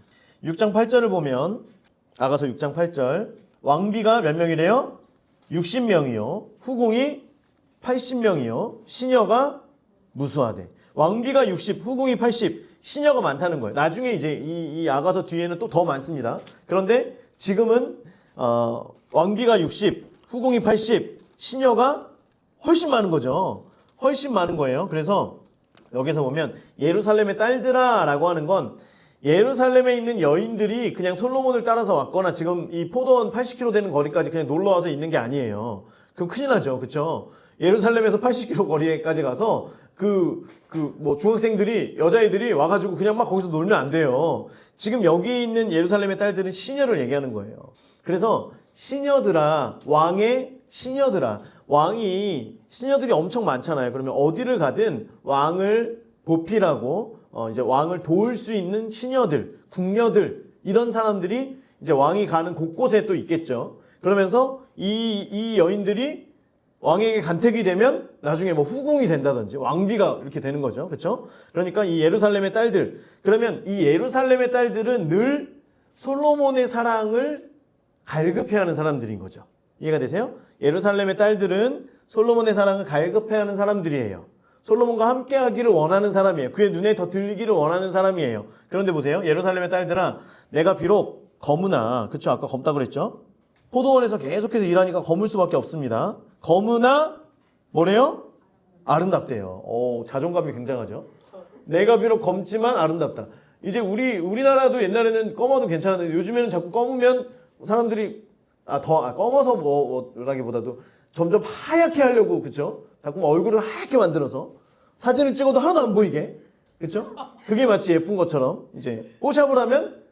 6장 8절을 보면 아가서 6장 8절. 왕비가 몇 명이래요? 60명이요. 후궁이 80명이요. 시녀가 무수하대. 왕비가 60, 후궁이 80, 시녀가 많다는 거예요. 나중에 이제 이 아가서 뒤에는 또 더 많습니다. 그런데 지금은 왕비가 60, 후궁이 80, 시녀가 훨씬 많은 거죠. 훨씬 많은 거예요. 그래서 여기서 보면 예루살렘의 딸들아 라고 하는 건 예루살렘에 있는 여인들이 그냥 솔로몬을 따라서 왔거나 지금 이 포도원 80km 되는 거리까지 그냥 놀러 와서 있는 게 아니에요. 그럼 큰일 나죠. 그렇죠? 예루살렘에서 80km 거리까지 가서 뭐 중학생들이 여자애들이 와가지고 그냥 막 거기서 놀면 안 돼요. 지금 여기 있는 예루살렘의 딸들은 시녀를 얘기하는 거예요. 그래서 시녀들아, 왕의 시녀들아, 시녀들이 엄청 많잖아요. 그러면 어디를 가든 왕을 보필하고 이제 왕을 도울 수 있는 시녀들, 궁녀들 이런 사람들이 이제 왕이 가는 곳곳에 또 있겠죠. 그러면서 이 여인들이 왕에게 간택이 되면 나중에 뭐 후궁이 된다든지 왕비가 이렇게 되는 거죠. 그렇죠? 그러니까 이 예루살렘의 딸들, 그러면 이 예루살렘의 딸들은 늘 솔로몬의 사랑을 갈급해하는 사람들인 거죠. 이해가 되세요? 예루살렘의 딸들은 솔로몬의 사랑을 갈급해하는 사람들이에요. 솔로몬과 함께하기를 원하는 사람이에요. 그의 눈에 더 들리기를 원하는 사람이에요. 그런데 보세요. 예루살렘의 딸들아, 내가 비록 거무나, 그쵸? 아까 검다 그랬죠? 포도원에서 계속해서 일하니까 거물 수밖에 없습니다. 거무나 뭐래요? 아름답대요. 자존감이 굉장하죠. 내가 비록 검지만 아름답다. 이제 우리나라도 옛날에는 검어도 괜찮았는데 요즘에는 자꾸 검으면 사람들이 검어서 뭐라기보다도 점점 하얗게 하려고 그쵸? 자꾸 얼굴을 하얗게 만들어서 사진을 찍어도 하나도 안 보이게 그쵸? 그게 마치 예쁜 것처럼 이제 뽀샵을 하면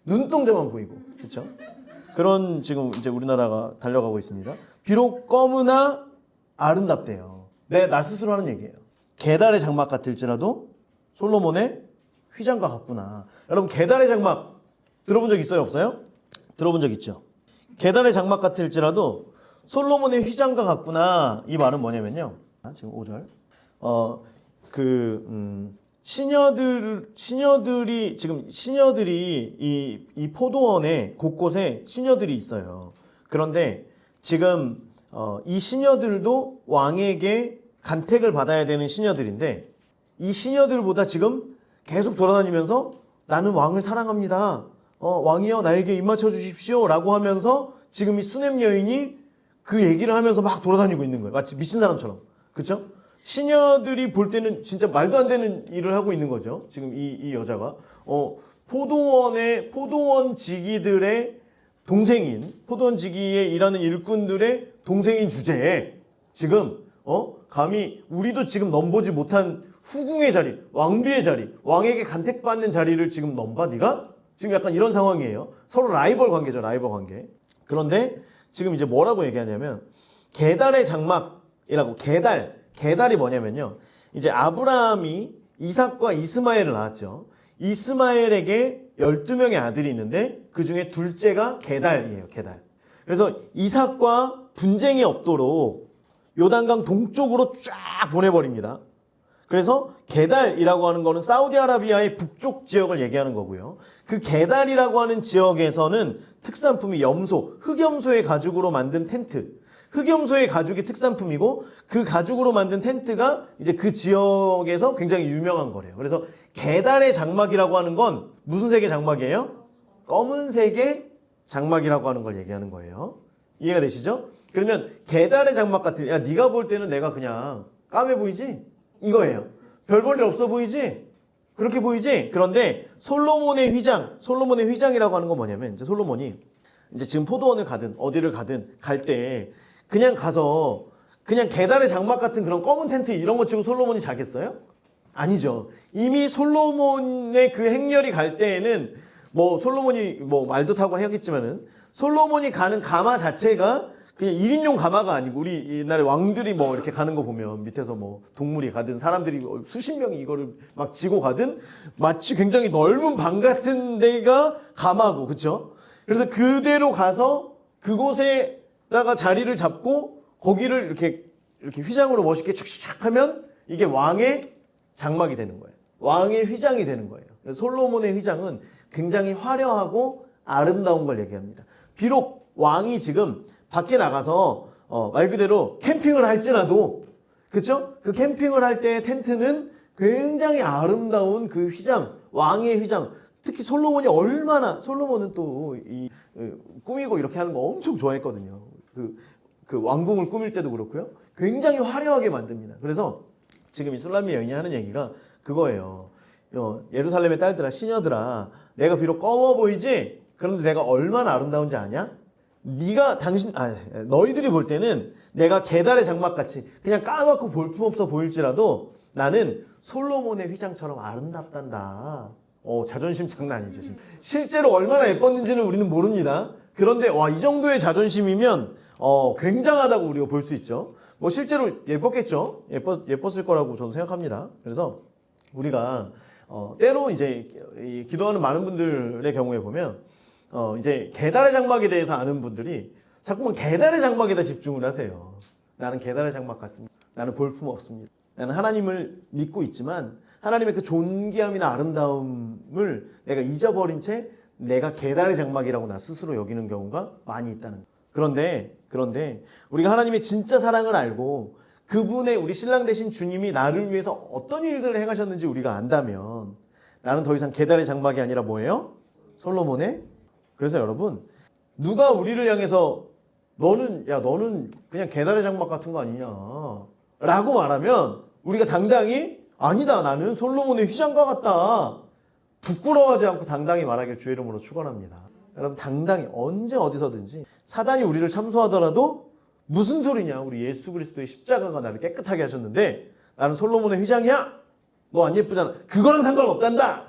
눈동자만 보이고 그쵸? 그런 지금 이제 우리나라가 달려가고 있습니다. 비록 검으나 아름답대요. 나 스스로 하는 얘기예요. 계달의 장막 같을지라도 솔로몬의 휘장과 같구나. 여러분 계달의 장막 들어본 적 있어요? 없어요? 들어본 적 있죠? 계달의 장막 같을지라도 솔로몬의 휘장과 같구나. 이 말은 뭐냐면요. 지금 5절. 시녀들이 이 포도원에 곳곳에 시녀들이 있어요. 그런데 지금 이 시녀들도 왕에게 간택을 받아야 되는 시녀들인데 이 시녀들보다 지금 계속 돌아다니면서 나는 왕을 사랑합니다. 왕이여 나에게 입맞춰 주십시오 라고 하면서 지금 이 수넴 여인이 그 얘기를 하면서 막 돌아다니고 있는 거예요. 마치 미친 사람처럼. 그렇죠? 시녀들이 볼 때는 진짜 말도 안 되는 일을 하고 있는 거죠. 지금 이 여자가 포도원 지기들의 동생인 포도원 지기에 일하는 일꾼들의 동생인 주제에 지금 감히 우리도 지금 넘보지 못한 후궁의 자리, 왕비의 자리, 왕에게 간택받는 자리를 지금 넘봐 네가? 지금 약간 이런 상황이에요. 서로 라이벌 관계죠. 라이벌 관계. 그런데 지금 이제 뭐라고 얘기하냐면 계달의 장막이라고 계달이 뭐냐면요. 이제 아브라함이 이삭과 이스마엘을 낳았죠. 이스마엘에게 12명의 아들이 있는데 그 중에 둘째가 계달이에요. 계달. 그래서 이삭과 분쟁이 없도록 요단강 동쪽으로 쫙 보내버립니다. 그래서 게달이라고 하는 거는 사우디아라비아의 북쪽 지역을 얘기하는 거고요. 그 게달이라고 하는 지역에서는 특산품이 염소, 흑염소의 가죽으로 만든 텐트. 흑염소의 가죽이 특산품이고 그 가죽으로 만든 텐트가 이제 그 지역에서 굉장히 유명한 거래요. 그래서 게달의 장막이라고 하는 건 무슨 색의 장막이에요? 검은색의 장막이라고 하는 걸 얘기하는 거예요. 이해가 되시죠? 그러면 게달의 장막 같은 네가 볼 때는 내가 그냥 까매 보이지? 이거예요. 별 볼 일 없어 보이지? 그렇게 보이지? 그런데 솔로몬의 휘장이라고 하는 건 뭐냐면 이제 솔로몬이 이제 지금 포도원을 가든 어디를 가든 갈 때 그냥 가서 그냥 계달의 장막 같은 그런 검은 텐트 이런 거 치고 솔로몬이 자겠어요? 아니죠. 이미 솔로몬의 그 행렬이 갈 때에는 뭐 솔로몬이 뭐 말도 타고 하겠지만은 솔로몬이 가는 가마 자체가 그냥 1인용 가마가 아니고 우리 옛날에 왕들이 뭐 이렇게 가는 거 보면 밑에서 뭐 동물이 가든 사람들이 수십 명이 이거를 막 지고 가든 마치 굉장히 넓은 방 같은 데가 가마고 그쵸? 그래서 그대로 가서 그곳에다가 자리를 잡고 거기를 이렇게 휘장으로 멋있게 촥촥 하면 이게 왕의 장막이 되는 거예요. 왕의 휘장이 되는 거예요. 그래서 솔로몬의 휘장은 굉장히 화려하고 아름다운 걸 얘기합니다. 비록 왕이 지금 밖에 나가서 말 그대로 캠핑을 할지라도 그쵸? 그 캠핑을 할 때의 텐트는 굉장히 아름다운 그 휘장, 왕의 휘장. 특히 솔로몬은 또 이 꾸미고 이렇게 하는 거 엄청 좋아했거든요. 그 왕궁을 꾸밀 때도 그렇고요. 굉장히 화려하게 만듭니다. 그래서 지금 이 술람미 여인이 하는 얘기가 그거예요. 예루살렘의 딸들아, 시녀들아, 내가 비록 검어 보이지? 그런데 내가 얼마나 아름다운지 아냐? 너희들이 볼 때는 내가 계달의 장막같이 그냥 까맣고 볼품없어 보일지라도 나는 솔로몬의 휘장처럼 아름답단다. 자존심 장난 아니죠. 실제로 얼마나 예뻤는지는 우리는 모릅니다. 그런데 이 정도의 자존심이면 굉장하다고 우리가 볼 수 있죠. 뭐 실제로 예뻤겠죠. 예뻤을 거라고 저는 생각합니다. 그래서 우리가 때로 이제 기도하는 많은 분들의 경우에 보면 이제 계달의 장막에 대해서 아는 분들이 자꾸만 계달의 장막에다 집중을 하세요. 나는 계달의 장막 같습니다. 나는 볼품 없습니다. 나는 하나님을 믿고 있지만 하나님의 그 존귀함이나 아름다움을 내가 잊어버린 채 내가 계달의 장막이라고 나 스스로 여기는 경우가 많이 있다는 거예요. 그런데 우리가 하나님의 진짜 사랑을 알고 그분의 우리 신랑 되신 주님이 나를 위해서 어떤 일들을 행하셨는지 우리가 안다면 나는 더 이상 계달의 장막이 아니라 뭐예요? 솔로몬의. 그래서 여러분 누가 우리를 향해서 너는 그냥 계달의 장막 같은 거 아니냐 라고 말하면 우리가 당당히 아니다 나는 솔로몬의 휘장과 같다 부끄러워하지 않고 당당히 말하길 주의 이름으로 축원합니다. 여러분 당당히 언제 어디서든지 사단이 우리를 참소하더라도 무슨 소리냐, 우리 예수 그리스도의 십자가가 나를 깨끗하게 하셨는데 나는 솔로몬의 휘장이야, 너 안 예쁘잖아, 그거랑 상관없단다.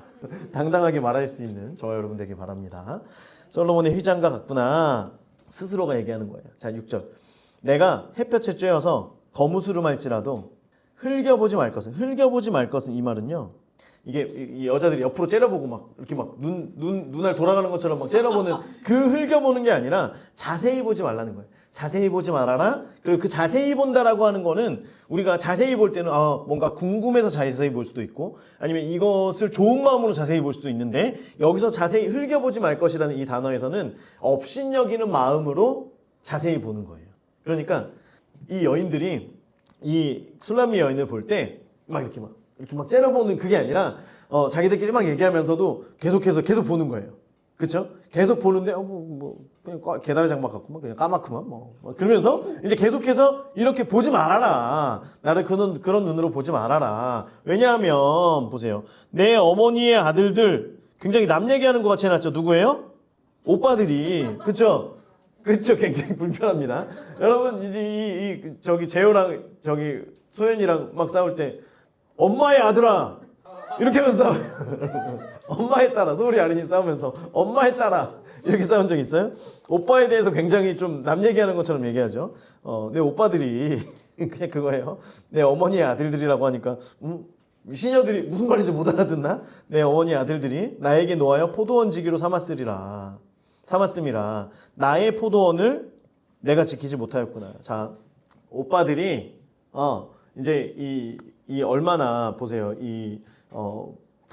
당당하게 말할 수 있는 저와 여러분 되길 바랍니다. 솔로몬의 휘장과 같구나 스스로가 얘기하는 거예요. 자 6절, 내가 햇볕에 쬐어서 거무스름할지라도 흘겨보지 말 것은, 흘겨보지 말 것은 이 말은요, 이게 이 여자들이 옆으로 째려보고 막 이렇게 막 눈알 돌아가는 것처럼 막 째려보는 그 흘겨보는 게 아니라 자세히 보지 말라는 거예요. 자세히 보지 말아라. 그리고 그 자세히 본다라고 하는 거는 우리가 자세히 볼 때는 뭔가 궁금해서 자세히 볼 수도 있고 아니면 이것을 좋은 마음으로 자세히 볼 수도 있는데, 여기서 자세히 흘겨보지 말 것이라는 이 단어에서는 업신여기는 마음으로 자세히 보는 거예요. 그러니까 이 여인들이 이 술람미 여인을 볼 때 막 이렇게 막 째려보는 그게 아니라 자기들끼리 막 얘기하면서도 계속 보는 거예요. 그렇죠? 계속 보는데 그냥 개다리 장막 같구만, 그냥 까맣구만 그러면서 이제 계속해서 이렇게 보지 말아라, 나를 그런 눈으로 보지 말아라. 왜냐하면 보세요, 내 어머니의 아들들 굉장히 남 얘기하는 것 같이 해놨죠. 누구예요? 오빠들이. 그렇죠? 굉장히 불편합니다. 여러분 이제 저기 재호랑 저기 소연이랑 막 싸울 때 엄마의 아들아 이렇게 하면서 싸워요. 엄마의 딸아, 소울이 아린이 싸우면서 엄마의 딸아 이렇게 싸운 적 있어요? 오빠에 대해서 굉장히 좀 남 얘기하는 것처럼 얘기하죠. 내 오빠들이 그냥 그거예요. 내 어머니의 아들들이라고 하니까 시녀들이 무슨 말인지 못 알아듣나? 내 어머니의 아들들이 나에게 놓아여 포도원지기로 삼았음이라 나의 포도원을 내가 지키지 못하였구나. 자, 오빠들이 이제 이 얼마나 보세요.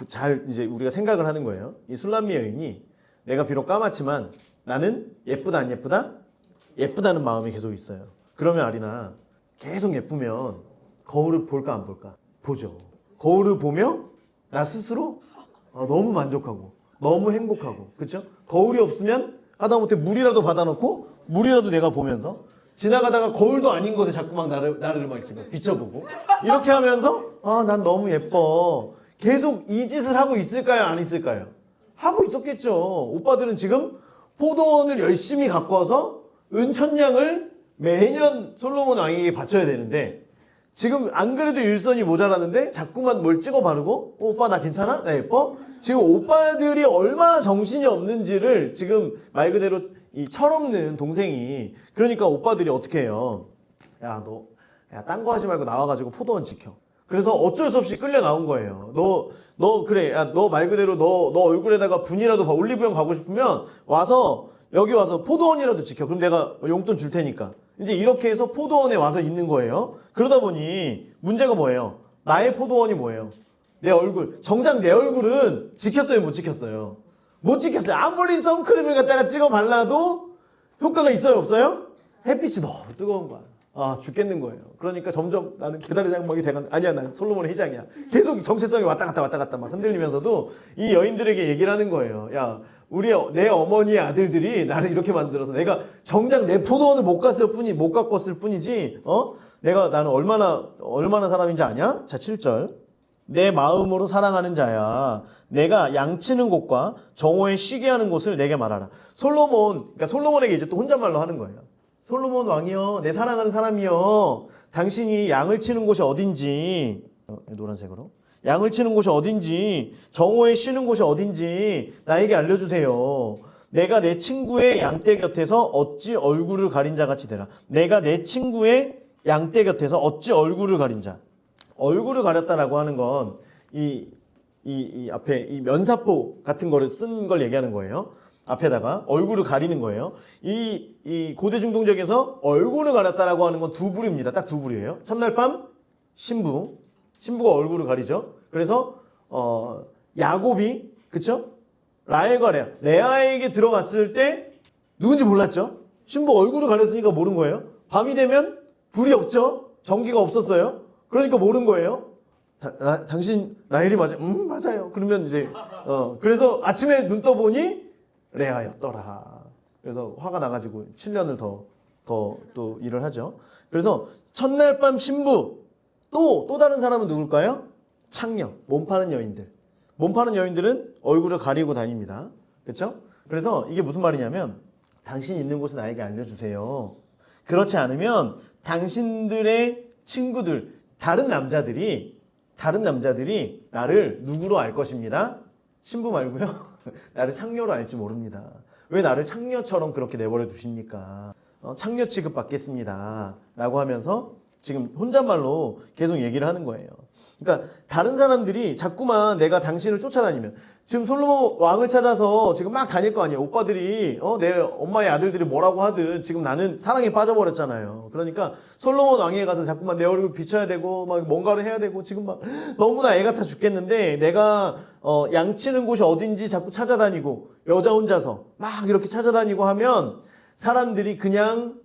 잘 이제 우리가 생각을 하는 거예요. 이 술람미 여인이 내가 비록 까맣지만 나는 예쁘다 안 예쁘다? 예쁘다는 마음이 계속 있어요. 그러면 아리나 계속 예쁘면 거울을 볼까 안 볼까? 보죠. 거울을 보며 나 스스로 너무 만족하고 너무 행복하고, 그렇죠? 거울이 없으면 하다못해 물이라도 받아놓고 물이라도 내가 보면서 지나가다가 거울도 아닌 곳에 자꾸 막 나를 막 이렇게 비춰보고 이렇게 하면서 난 너무 예뻐. 계속 이 짓을 하고 있을까요? 안 있을까요? 하고 있었겠죠. 오빠들은 지금 포도원을 열심히 갖고 와서 은천냥을 매년 솔로몬 왕에게 바쳐야 되는데 지금 안 그래도 일선이 모자라는데 자꾸만 뭘 찍어 바르고 오빠 나 괜찮아? 나 예뻐? 지금 오빠들이 얼마나 정신이 없는지를 지금 말 그대로 이 철없는 동생이, 그러니까 오빠들이 어떻게 해요? 야 너 딴 거 하지 말고 나와가지고 포도원 지켜. 그래서 어쩔 수 없이 끌려 나온 거예요. 너 그래, 너 말 그대로 너 얼굴에다가 분이라도 올리브영 가고 싶으면 여기 와서 포도원이라도 지켜. 그럼 내가 용돈 줄 테니까. 이제 이렇게 해서 포도원에 와서 있는 거예요. 그러다 보니 문제가 뭐예요? 나의 포도원이 뭐예요? 내 얼굴. 정작 내 얼굴은 지켰어요, 못 지켰어요? 못 지켰어요. 아무리 선크림을 갖다가 찍어 발라도 효과가 있어요, 없어요? 햇빛이 너무 뜨거운 거야. 죽겠는 거예요. 그러니까 점점 나는 개다리 장막이 돼가는, 아니야 난 솔로몬의 휘장이야. 계속 정체성이 왔다 갔다 막 흔들리면서도 이 여인들에게 얘기를 하는 거예요. 야, 내 어머니의 아들들이 나를 이렇게 만들어서 내가 정작 내 포도원을 못 갖고 왔을 뿐이지 나는 얼마나 사람인지 아냐? 자 7절, 내 마음으로 사랑하는 자야, 내가 양치는 곳과 정오에 쉬게 하는 곳을 내게 말하라. 그러니까 솔로몬에게 이제 또 혼잣말로 하는 거예요. 솔로몬 왕이여, 내 사랑하는 사람이여, 당신이 양을 치는 곳이 어딘지, 노란색으로 양을 치는 곳이 어딘지, 정오에 쉬는 곳이 어딘지 나에게 알려주세요. 내가 내 친구의 양떼 곁에서 어찌 얼굴을 가린 자 같이 되라. 내가 내 친구의 양떼 곁에서 어찌 얼굴을 가린 자. 얼굴을 가렸다라고 하는 건 이 앞에 이 면사포 같은 거를 쓴 걸 얘기하는 거예요. 앞에다가 얼굴을 가리는 거예요. 이 고대 중동적에서 얼굴을 가렸다라고 하는 건 두 부류입니다. 딱 두 부류예요. 첫날 밤 신부가 얼굴을 가리죠. 그래서 야곱이, 그쵸? 라헬과 레아에게 들어갔을 때 누군지 몰랐죠. 신부 얼굴을 가렸으니까 모른 거예요. 밤이 되면 불이 없죠. 전기가 없었어요. 그러니까 모른 거예요. 당신 라헬이 맞아요? 맞아요. 그러면 이제 그래서 아침에 눈 떠보니 레아였더라. 그래서 화가 나가지고 7년을 더 또 일을 하죠. 그래서 첫날 밤 신부, 또 다른 사람은 누굴까요? 창녀, 몸 파는 여인들. 몸 파는 여인들은 얼굴을 가리고 다닙니다. 그렇죠? 그래서 이게 무슨 말이냐면 당신이 있는 곳을 나에게 알려주세요. 그렇지 않으면 당신들의 친구들, 다른 남자들이 나를 누구로 알 것입니다. 신부 말고요. 나를 창녀로 알지 모릅니다. 왜 나를 창녀처럼 그렇게 내버려 두십니까? 창녀 취급 받겠습니다. 라고 하면서 지금 혼잣말로 계속 얘기를 하는 거예요. 그러니까 다른 사람들이 자꾸만 내가 당신을 쫓아다니면 지금 솔로몬 왕을 찾아서 지금 막 다닐 거 아니에요. 오빠들이 내 엄마의 아들들이 뭐라고 하든 지금 나는 사랑에 빠져버렸잖아요. 그러니까 솔로몬 왕에 가서 자꾸만 내 얼굴 비춰야 되고 막 뭔가를 해야 되고 지금 막 너무나 애 같아 죽겠는데 내가 양치는 곳이 어딘지 자꾸 찾아다니고 여자 혼자서 막 이렇게 찾아다니고 하면 사람들이 그냥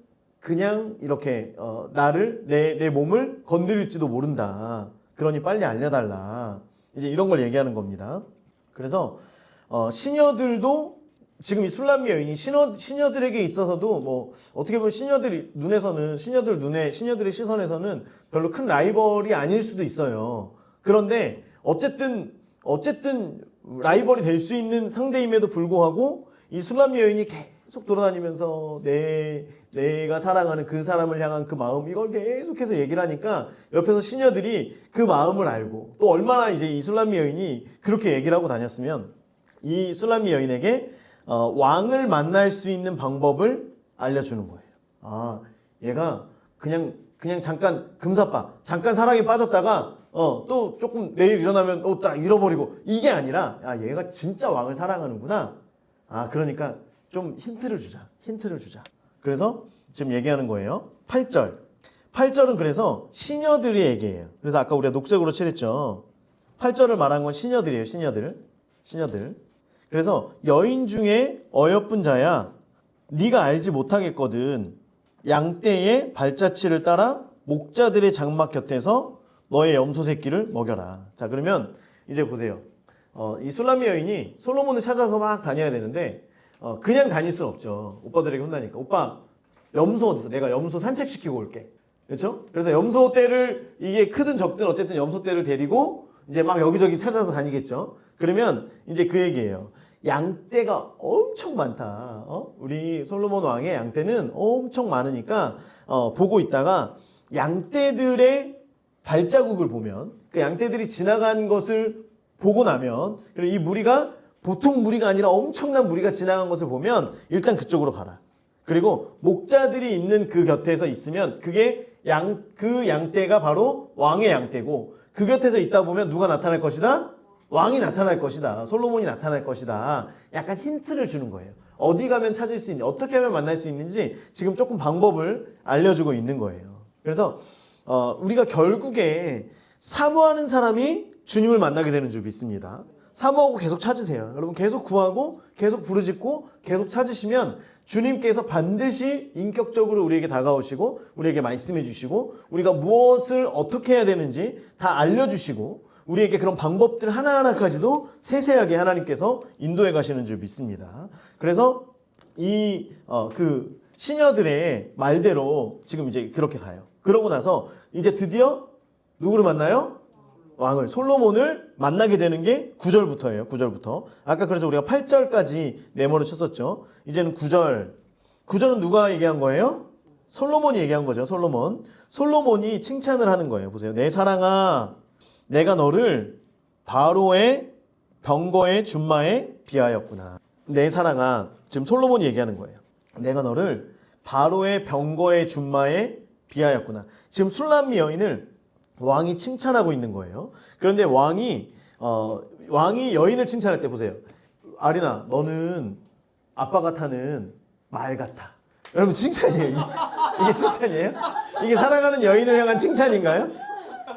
이렇게 나를 내 몸을 건드릴지도 모른다. 그러니 빨리 알려달라. 이제 이런 걸 얘기하는 겁니다. 그래서 시녀들도 지금 이 술람미 여인이 시녀들에게 있어서도 뭐 어떻게 보면 시녀들의 시선에서는 별로 큰 라이벌이 아닐 수도 있어요. 그런데 어쨌든 라이벌이 될 수 있는 상대임에도 불구하고 이 술람미 여인이 계속 돌아다니면서 내가 사랑하는 그 사람을 향한 그 마음 이걸 계속해서 얘기를 하니까 옆에서 시녀들이 그 마음을 알고 또 얼마나 이제 이 술람미 여인이 그렇게 얘기를 하고 다녔으면 이 술람미 여인에게 왕을 만날 수 있는 방법을 알려주는 거예요. 아, 얘가 그냥 잠깐 금사빠 잠깐 사랑에 빠졌다가 또 조금 내일 일어나면 딱 잃어버리고 이게 아니라 야, 얘가 진짜 왕을 사랑하는구나. 아, 그러니까 좀 힌트를 주자. 그래서 지금 얘기하는 거예요. 8절. 8절은 그래서 시녀들이 얘기해요. 그래서 아까 우리가 녹색으로 칠했죠. 8절을 말한 건 시녀들이에요. 시녀들. 그래서 여인 중에 어여쁜 자야 네가 알지 못하겠거든. 양떼의 발자취를 따라 목자들의 장막 곁에서 너의 염소 새끼를 먹여라. 자, 그러면 이제 보세요. 이 술람미 여인이 솔로몬을 찾아서 막 다녀야 되는데 그냥 다닐 수는 없죠. 오빠들에게 혼나니까. 오빠 염소 어디서? 내가 염소 산책시키고 올게. 그렇죠? 그래서 염소 떼를 이게 크든 적든 어쨌든 염소 떼를 데리고 이제 막 여기저기 찾아서 다니겠죠. 그러면 이제 그 얘기예요. 양떼가 엄청 많다. 우리 솔로몬 왕의 양떼는 엄청 많으니까 보고 있다가 양떼들의 발자국을 보면 그 양떼들이 지나간 것을 보고 나면 이 무리가 보통 무리가 아니라 엄청난 무리가 지나간 것을 보면 일단 그쪽으로 가라. 그리고 목자들이 있는 그 곁에서 있으면 그게 그 양떼가 바로 왕의 양떼고 그 곁에서 있다 보면 누가 나타날 것이다? 왕이 나타날 것이다. 솔로몬이 나타날 것이다. 약간 힌트를 주는 거예요. 어디 가면 찾을 수 있는지 어떻게 하면 만날 수 있는지 지금 조금 방법을 알려주고 있는 거예요. 그래서 우리가 결국에 사모하는 사람이 주님을 만나게 되는 줄 믿습니다. 사모하고 계속 찾으세요. 여러분 계속 구하고 계속 부르짖고 계속 찾으시면 주님께서 반드시 인격적으로 우리에게 다가오시고 우리에게 말씀해 주시고 우리가 무엇을 어떻게 해야 되는지 다 알려주시고 우리에게 그런 방법들 하나하나까지도 세세하게 하나님께서 인도해 가시는 줄 믿습니다. 그래서 그 시녀들의 말대로 지금 이제 그렇게 가요. 그러고 나서 이제 드디어 누구를 만나요? 왕을, 솔로몬을 만나게 되는 게 9절부터예요. 9절부터. 아까 그래서 우리가 8절까지 네모를 쳤었죠. 이제는 9절. 9절은 누가 얘기한 거예요? 솔로몬이 얘기한 거죠. 솔로몬이 칭찬을 하는 거예요. 보세요. 내 사랑아, 내가 너를 바로의 병거의 준마에 비하였구나. 내 사랑아, 지금 솔로몬이 얘기하는 거예요. 내가 너를 바로의 병거의 준마에 비하였구나. 지금 술람미 여인을 왕이 칭찬하고 있는 거예요. 그런데 왕이 여인을 칭찬할 때 보세요. 아리나, 너는 아빠가 타는 말 같아. 여러분 칭찬이에요. 이게 칭찬이에요? 이게 사랑하는 여인을 향한 칭찬인가요?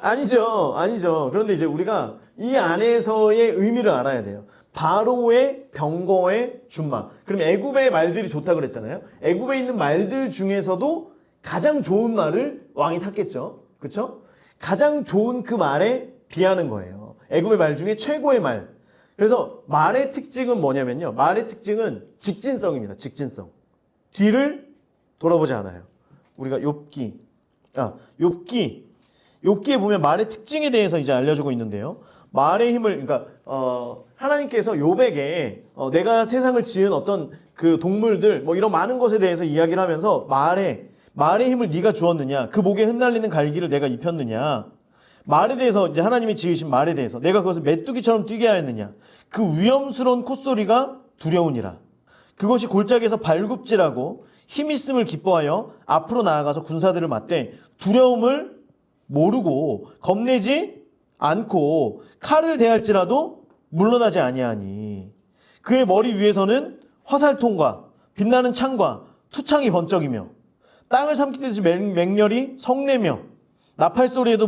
아니죠. 그런데 이제 우리가 이 안에서의 의미를 알아야 돼요. 바로의 병거의 준마. 그럼 애굽의 말들이 좋다 그랬잖아요. 애굽에 있는 말들 중에서도 가장 좋은 말을 왕이 탔겠죠. 그렇죠? 가장 좋은 그 말에 비하는 거예요. 애굽의 말 중에 최고의 말. 그래서 말의 특징은 뭐냐면요. 말의 특징은 직진성입니다. 직진성. 뒤를 돌아보지 않아요. 우리가 욥기 욥기에 보면 말의 특징에 대해서 이제 알려주고 있는데요. 말의 힘을 그러니까 하나님께서 욥에게 내가 세상을 지은 어떤 그 동물들 뭐 이런 많은 것에 대해서 이야기를 하면서 말의 힘을 네가 주었느냐? 그 목에 흩날리는 갈기를 내가 입혔느냐? 말에 대해서 이제 하나님이 지으신 말에 대해서 내가 그것을 메뚜기처럼 뛰게 하였느냐? 그 위험스러운 콧소리가 두려우니라. 그것이 골짜기에서 발굽질하고 힘 있음을 기뻐하여 앞으로 나아가서 군사들을 맞대 두려움을 모르고 겁내지 않고 칼을 대할지라도 물러나지 아니하니 그의 머리 위에서는 화살통과 빛나는 창과 투창이 번쩍이며 땅을 삼키듯이 맹렬히 성내며 나팔 소리에도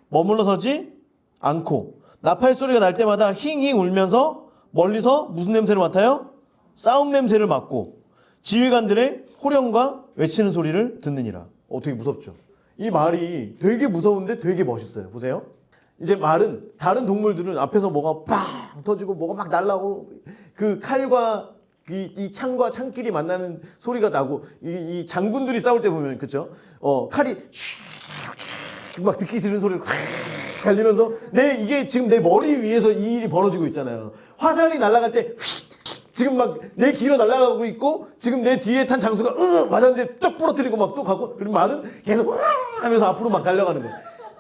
머물러서지 않고 나팔 소리가 날 때마다 힝힝 울면서 멀리서 무슨 냄새를 맡아요? 싸움 냄새를 맡고 지휘관들의 호령과 외치는 소리를 듣느니라. 되게 무섭죠. 이 말이 되게 무서운데 되게 멋있어요. 보세요. 이제 말은 다른 동물들은 앞에서 뭐가 팡 터지고 뭐가 막 날라오고 그 칼과 이 창과 창끼리 만나는 소리가 나고 이 장군들이 싸울 때 보면 그렇죠? 칼이 막 듣기 싫은 소리를 갈리면서 이게 지금 내 머리 위에서 이 일이 벌어지고 있잖아요. 화살이 날아갈 때 지금 막 내 귀로 날아가고 있고 지금 내 뒤에 탄 장수가 맞았는데 딱 부러뜨리고 막 또 가고 그리고 말은 계속 하면서 앞으로 막 달려가는 거예요.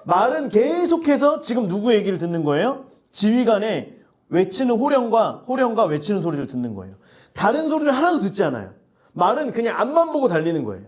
말은 계속해서 지금 누구 얘기를 듣는 거예요? 지휘관의 외치는 호령과 외치는 소리를 듣는 거예요. 다른 소리를 하나도 듣지 않아요. 말은 그냥 앞만 보고 달리는 거예요.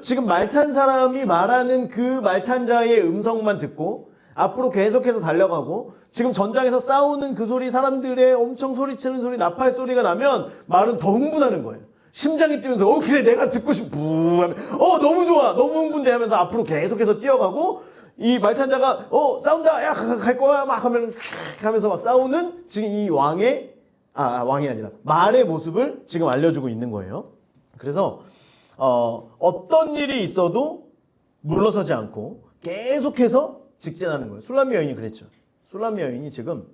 지금 말 탄 사람이 말하는 그 말 탄 자의 음성만 듣고 앞으로 계속해서 달려가고 지금 전장에서 싸우는 그 소리 사람들의 엄청 소리치는 소리 나팔 소리가 나면 말은 더 흥분하는 거예요. 심장이 뛰면서 그래 내가 듣고 싶어 하면 너무 좋아 너무 흥분돼 하면서 앞으로 계속해서 뛰어가고 이 말탄자가 싸운다 야 갈 거야 막 하면서 막 싸우는 지금 이 왕이 아니라 말의 모습을 지금 알려주고 있는 거예요. 그래서 어떤 일이 있어도 물러서지 않고 계속해서 직진하는 거예요. 술람미 여인이 그랬죠. 술람미 여인이 지금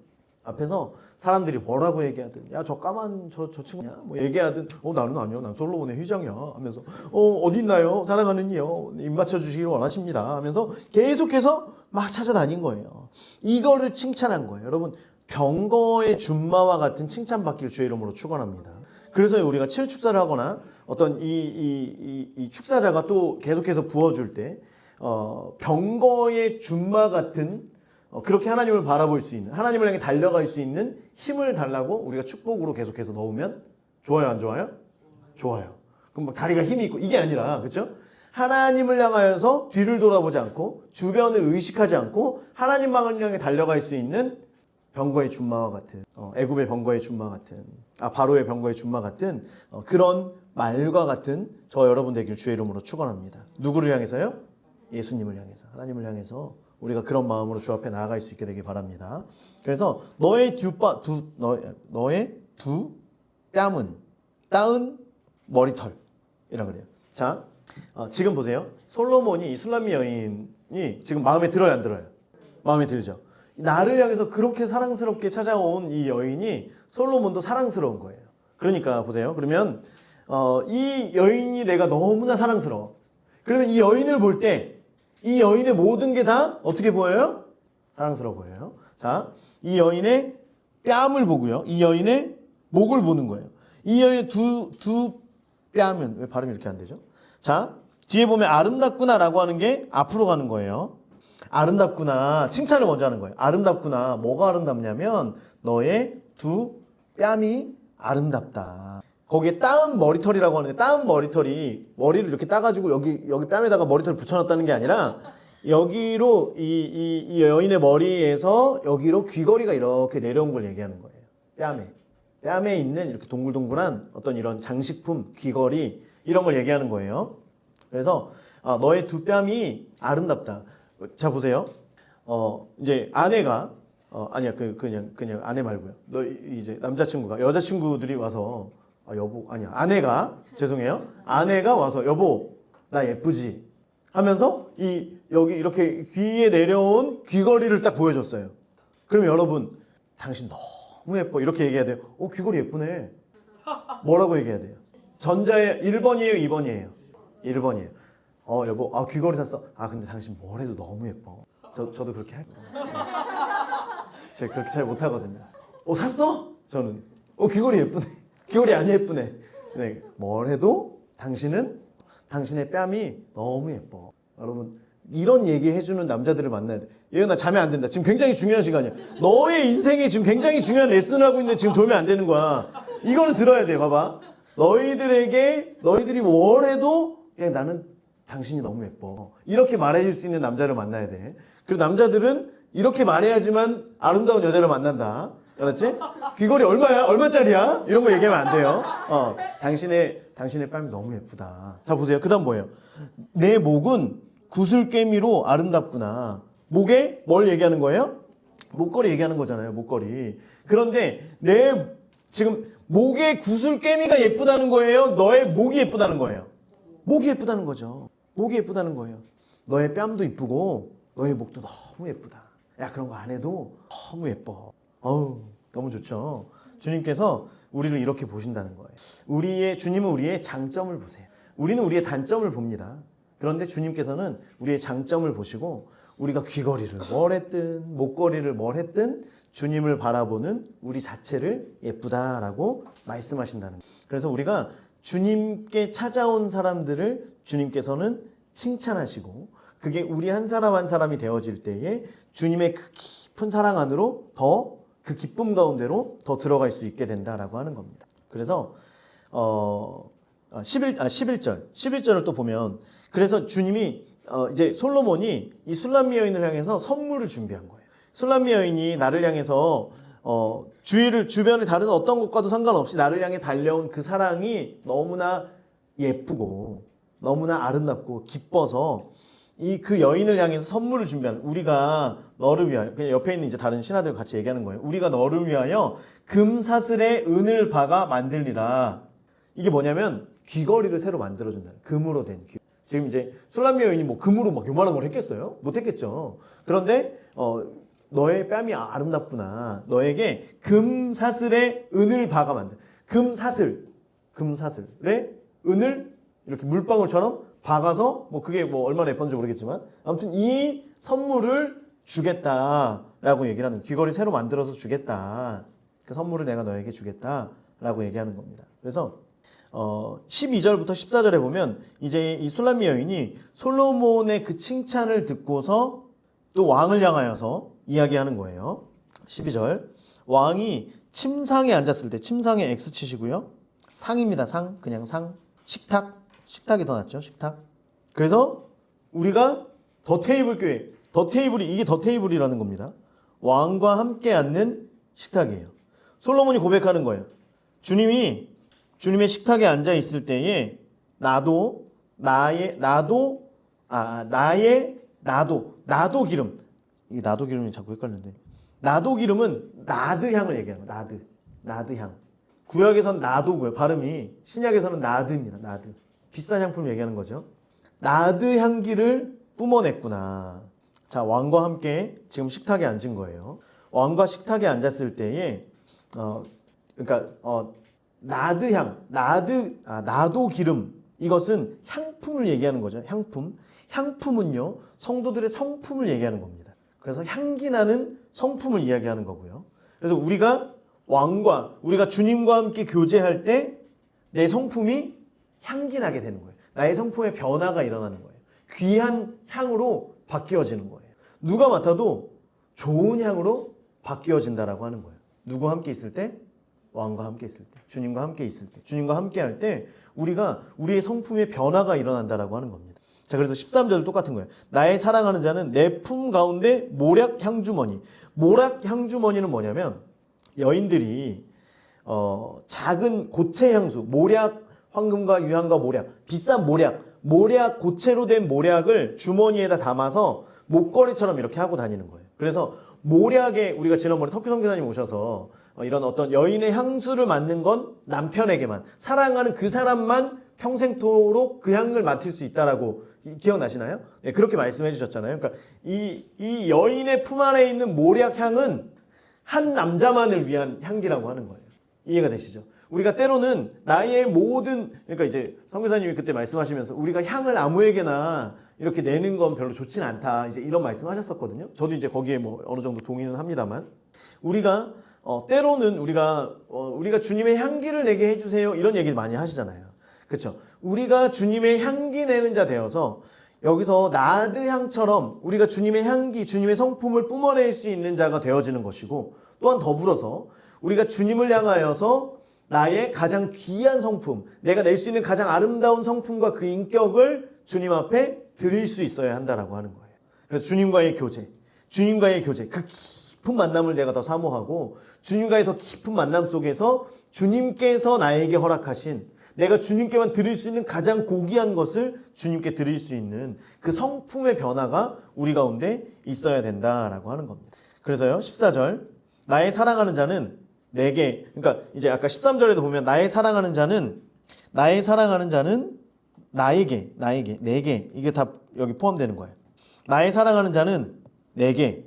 앞에서 사람들이 뭐라고 얘기하든 야 저 까만 저 친구냐 뭐 얘기하든 나는 아니요 난 솔로몬의 휘장이야 하면서 어디 있나요 사랑하는 이요 입 맞춰 주시길 원하십니다 하면서 계속해서 막 찾아다닌 거예요. 이거를 칭찬한 거예요. 여러분 병거의 준마와 같은 칭찬받기를 주의 이름으로 축원합니다. 그래서 우리가 치유 축사를 하거나 어떤 이 축사자가 또 계속해서 부어줄 때 병거의 준마 같은 그렇게 하나님을 바라볼 수 있는 하나님을 향해 달려갈 수 있는 힘을 달라고 우리가 축복으로 계속해서 넣으면 좋아요 안 좋아요? 좋아요. 그럼 막 다리가 힘이 있고 이게 아니라 그렇죠? 하나님을 향하여서 뒤를 돌아보지 않고 주변을 의식하지 않고 하나님만을 향해 달려갈 수 있는 병거의 준마와 같은 애굽의 병거의 준마 같은 바로의 병거의 준마 같은 그런 말과 같은 저 여러분 되기를 주의 이름으로 축원합니다. 누구를 향해서요? 예수님을 향해서 하나님을 향해서 우리가 그런 마음으로 주 앞에 나아갈 수 있게 되길 바랍니다. 그래서 너의 두 뺨은 따은 머리털이라 그래요. 자, 지금 보세요. 솔로몬이 이 술람미 여인이 지금 마음에 들어요, 안 들어요? 마음에 들죠. 나를 향해서 그렇게 사랑스럽게 찾아온 이 여인이 솔로몬도 사랑스러운 거예요. 그러니까 보세요. 그러면 이 여인이 내가 너무나 사랑스러워. 그러면 이 여인을 볼 때 이 여인의 모든 게 다 어떻게 보여요? 사랑스러워 보여요. 자, 이 여인의 뺨을 보고요. 이 여인의 목을 보는 거예요. 이 여인의 두 뺨은 왜 발음이 이렇게 안 되죠? 자, 뒤에 보면 아름답구나라고 하는 게 앞으로 가는 거예요. 아름답구나. 칭찬을 먼저 하는 거예요. 아름답구나. 뭐가 아름답냐면 너의 두 뺨이 아름답다. 거기에 따은 머리털이라고 하는데 따은 머리털이 머리를 이렇게 따가지고 여기 뺨에다가 머리털을 붙여놨다는 게 아니라 여기로 이 여인의 머리에서 여기로 귀걸이가 이렇게 내려온 걸 얘기하는 거예요. 뺨에 있는 이렇게 동글동글한 어떤 이런 장식품, 귀걸이 이런 걸 얘기하는 거예요. 그래서 너의 두 뺨이 아름답다. 자 보세요. 이제 아내가 아니야 그냥 아내 말고요. 너 이제 남자친구가 여자친구들이 와서 아내가 죄송해요. 아내가 와서 여보 나 예쁘지 하면서 여기 이렇게 귀에 내려온 귀걸이를 딱 보여줬어요. 그럼 여러분 당신 너무 예뻐 이렇게 얘기해야 돼요. 귀걸이 예쁘네. 뭐라고 얘기해야 돼요? 전자의 1번이에요 2번이에요? 1번이에요. 여보, 귀걸이 샀어. 근데 당신 뭘 해도 너무 예뻐. 저도 그렇게 할게요. 제가 그렇게 잘 못하거든요. 샀어? 저는 귀걸이 예쁘네. 귀걸이 안 예쁘네. 네, 뭘 해도 당신의 뺨이 너무 예뻐. 여러분 이런 얘기 해주는 남자들을 만나야 돼. 예은아 자면 안 된다. 지금 굉장히 중요한 시간이야. 너의 인생에 지금 굉장히 중요한 레슨을 하고 있는데 지금 졸면 안 되는 거야. 이거는 들어야 돼. 봐봐. 너희들이 뭘 해도 그냥 나는 당신이 너무 예뻐. 이렇게 말해줄 수 있는 남자를 만나야 돼. 그리고 남자들은 이렇게 말해야지만 아름다운 여자를 만난다. 알았지? 귀걸이 얼마야? 얼마짜리야? 이런 거 얘기하면 안 돼요. 당신의 뺨이 너무 예쁘다. 자 보세요. 그 다음 뭐예요? 내 목은 구슬깨미로 아름답구나. 목에 뭘 얘기하는 거예요? 목걸이 얘기하는 거잖아요. 목걸이. 그런데 지금 목에 구슬깨미가 예쁘다는 거예요? 너의 목이 예쁘다는 거예요? 목이 예쁘다는 거죠. 목이 예쁘다는 거예요. 너의 뺨도 예쁘고 너의 목도 너무 예쁘다. 야 그런 거 안 해도 너무 예뻐. 너무 좋죠. 주님께서 우리를 이렇게 보신다는 거예요. 주님은 우리의 장점을 보세요. 우리는 우리의 단점을 봅니다. 그런데 주님께서는 우리의 장점을 보시고 우리가 귀걸이를 뭘 했든 목걸이를 뭘 했든 주님을 바라보는 우리 자체를 예쁘다라고 말씀하신다는 거예요. 그래서 우리가 주님께 찾아온 사람들을 주님께서는 칭찬하시고 그게 우리 한 사람 한 사람이 되어질 때에 주님의 그 깊은 사랑 안으로 그 기쁨 가운데로 더 들어갈 수 있게 된다라고 하는 겁니다. 그래서 11절을 또 보면 그래서 주님이 이제 솔로몬이 이 술람미 여인을 향해서 선물을 준비한 거예요. 술람미 여인이 나를 향해서 주변의 다른 어떤 것과도 상관없이 나를 향해 달려온 그 사랑이 너무나 예쁘고 너무나 아름답고 기뻐서 그 여인을 향해서 선물을 준비하는 우리가 너를 위하여 그냥 옆에 있는 이제 다른 신하들 같이 얘기하는 거예요. 우리가 너를 위하여 금사슬에 은을 박아 만들리라. 이게 뭐냐면 귀걸이를 새로 만들어준다는 금으로 된 귀. 지금 이제 술람미 여인이 뭐 금으로 막 요만한 걸 했겠어요? 못했겠죠. 그런데 너의 뺨이 아름답구나. 너에게 금사슬에 은을 박아 만든 금사슬에 은을 이렇게 물방울처럼 박아서 뭐 그게 뭐 얼마나 예쁜지 모르겠지만 아무튼 이 선물을 주겠다라고 얘기를 하는 거예요. 귀걸이 새로 만들어서 주겠다. 그 선물을 내가 너에게 주겠다라고 얘기하는 겁니다. 그래서 12절부터 14절에 보면 이제 이 술람미 여인이 솔로몬의 그 칭찬을 듣고서 또 왕을 향하여서 이야기하는 거예요. 12절 왕이 침상에 앉았을 때 침상에 X 치시고요. 상입니다. 그냥 상. 식탁이 더 낫죠. 식탁. 그래서 우리가 더 테이블 교회 이게 더 테이블이라는 겁니다. 왕과 함께 앉는 식탁이에요. 솔로몬이 고백하는 거예요. 주님의 식탁에 앉아 있을 때에 나도 기름. 이게 나도 기름이 자꾸 헷갈리는데. 나도 기름은 나드 향을 얘기하는 거예요. 나드 향. 구약에서는 나도고요. 발음이 신약에서는 나드입니다. 나드. 비싼 향품을 얘기하는 거죠. 나드 향기를 뿜어냈구나. 자, 왕과 함께 지금 식탁에 앉은 거예요. 왕과 식탁에 앉았을 때에 나드 향, 나도 기름 이것은 향품을 얘기하는 거죠. 향품은요 성도들의 성품을 얘기하는 겁니다. 그래서 향기 나는 성품을 이야기하는 거고요. 그래서 우리가 주님과 함께 교제할 때 내 성품이 향기 나게 되는 거예요. 나의 성품의 변화가 일어나는 거예요. 귀한 향으로 바뀌어지는 거예요. 누가 맡아도 좋은 향으로 바뀌어진다라고 하는 거예요. 누구와 함께 있을 때? 왕과 함께 있을 때, 주님과 함께 있을 때, 주님과 함께 할 때 우리의 성품의 변화가 일어난다라고 하는 겁니다. 자, 그래서 13절도 똑같은 거예요. 나의 사랑하는 자는 내 품 가운데 모략 향주머니. 모략 향주머니는 뭐냐면 여인들이 작은 고체 향수, 모략, 황금과 유향과 모략, 비싼 모략 고체로 된 모략을 주머니에다 담아서 목걸이처럼 이렇게 하고 다니는 거예요. 그래서 모략에 우리가 지난번에 터키 선교사님 오셔서 이런 어떤 여인의 향수를 맡는 건 남편에게만, 사랑하는 그 사람만 평생토록 그 향을 맡을 수 있다라고 기억나시나요? 네, 그렇게 말씀해 주셨잖아요. 그러니까 이 여인의 품 안에 있는 모략 향은 한 남자만을 위한 향기라고 하는 거예요. 이해가 되시죠? 우리가 때로는 나의 모든 그러니까 이제 선교사님이 그때 말씀하시면서 우리가 향을 아무에게나 이렇게 내는 건 별로 좋진 않다. 이제 이런 말씀하셨었거든요. 저도 이제 거기에 뭐 어느 정도 동의는 합니다만 우리가 때로는 우리가 주님의 향기를 내게 해주세요. 이런 얘기를 많이 하시잖아요. 그렇죠? 우리가 주님의 향기 내는 자 되어서 여기서 나드 향처럼 우리가 주님의 향기, 주님의 성품을 뿜어낼 수 있는 자가 되어지는 것이고 또한 더불어서 우리가 주님을 향하여서 나의 가장 귀한 성품, 내가 낼 수 있는 가장 아름다운 성품과 그 인격을 주님 앞에 드릴 수 있어야 한다라고 하는 거예요. 그래서 주님과의 교제, 그 깊은 만남을 내가 더 사모하고 주님과의 더 깊은 만남 속에서 주님께서 나에게 허락하신 내가 주님께만 드릴 수 있는 가장 고귀한 것을 주님께 드릴 수 있는 그 성품의 변화가 우리 가운데 있어야 된다라고 하는 겁니다. 그래서요 14절 나의 사랑하는 자는 내게 그러니까 이제 아까 13절에도 보면 나의 사랑하는 자는 나에게 내게 이게 다 여기 포함되는 거예요. 나의 사랑하는 자는 내게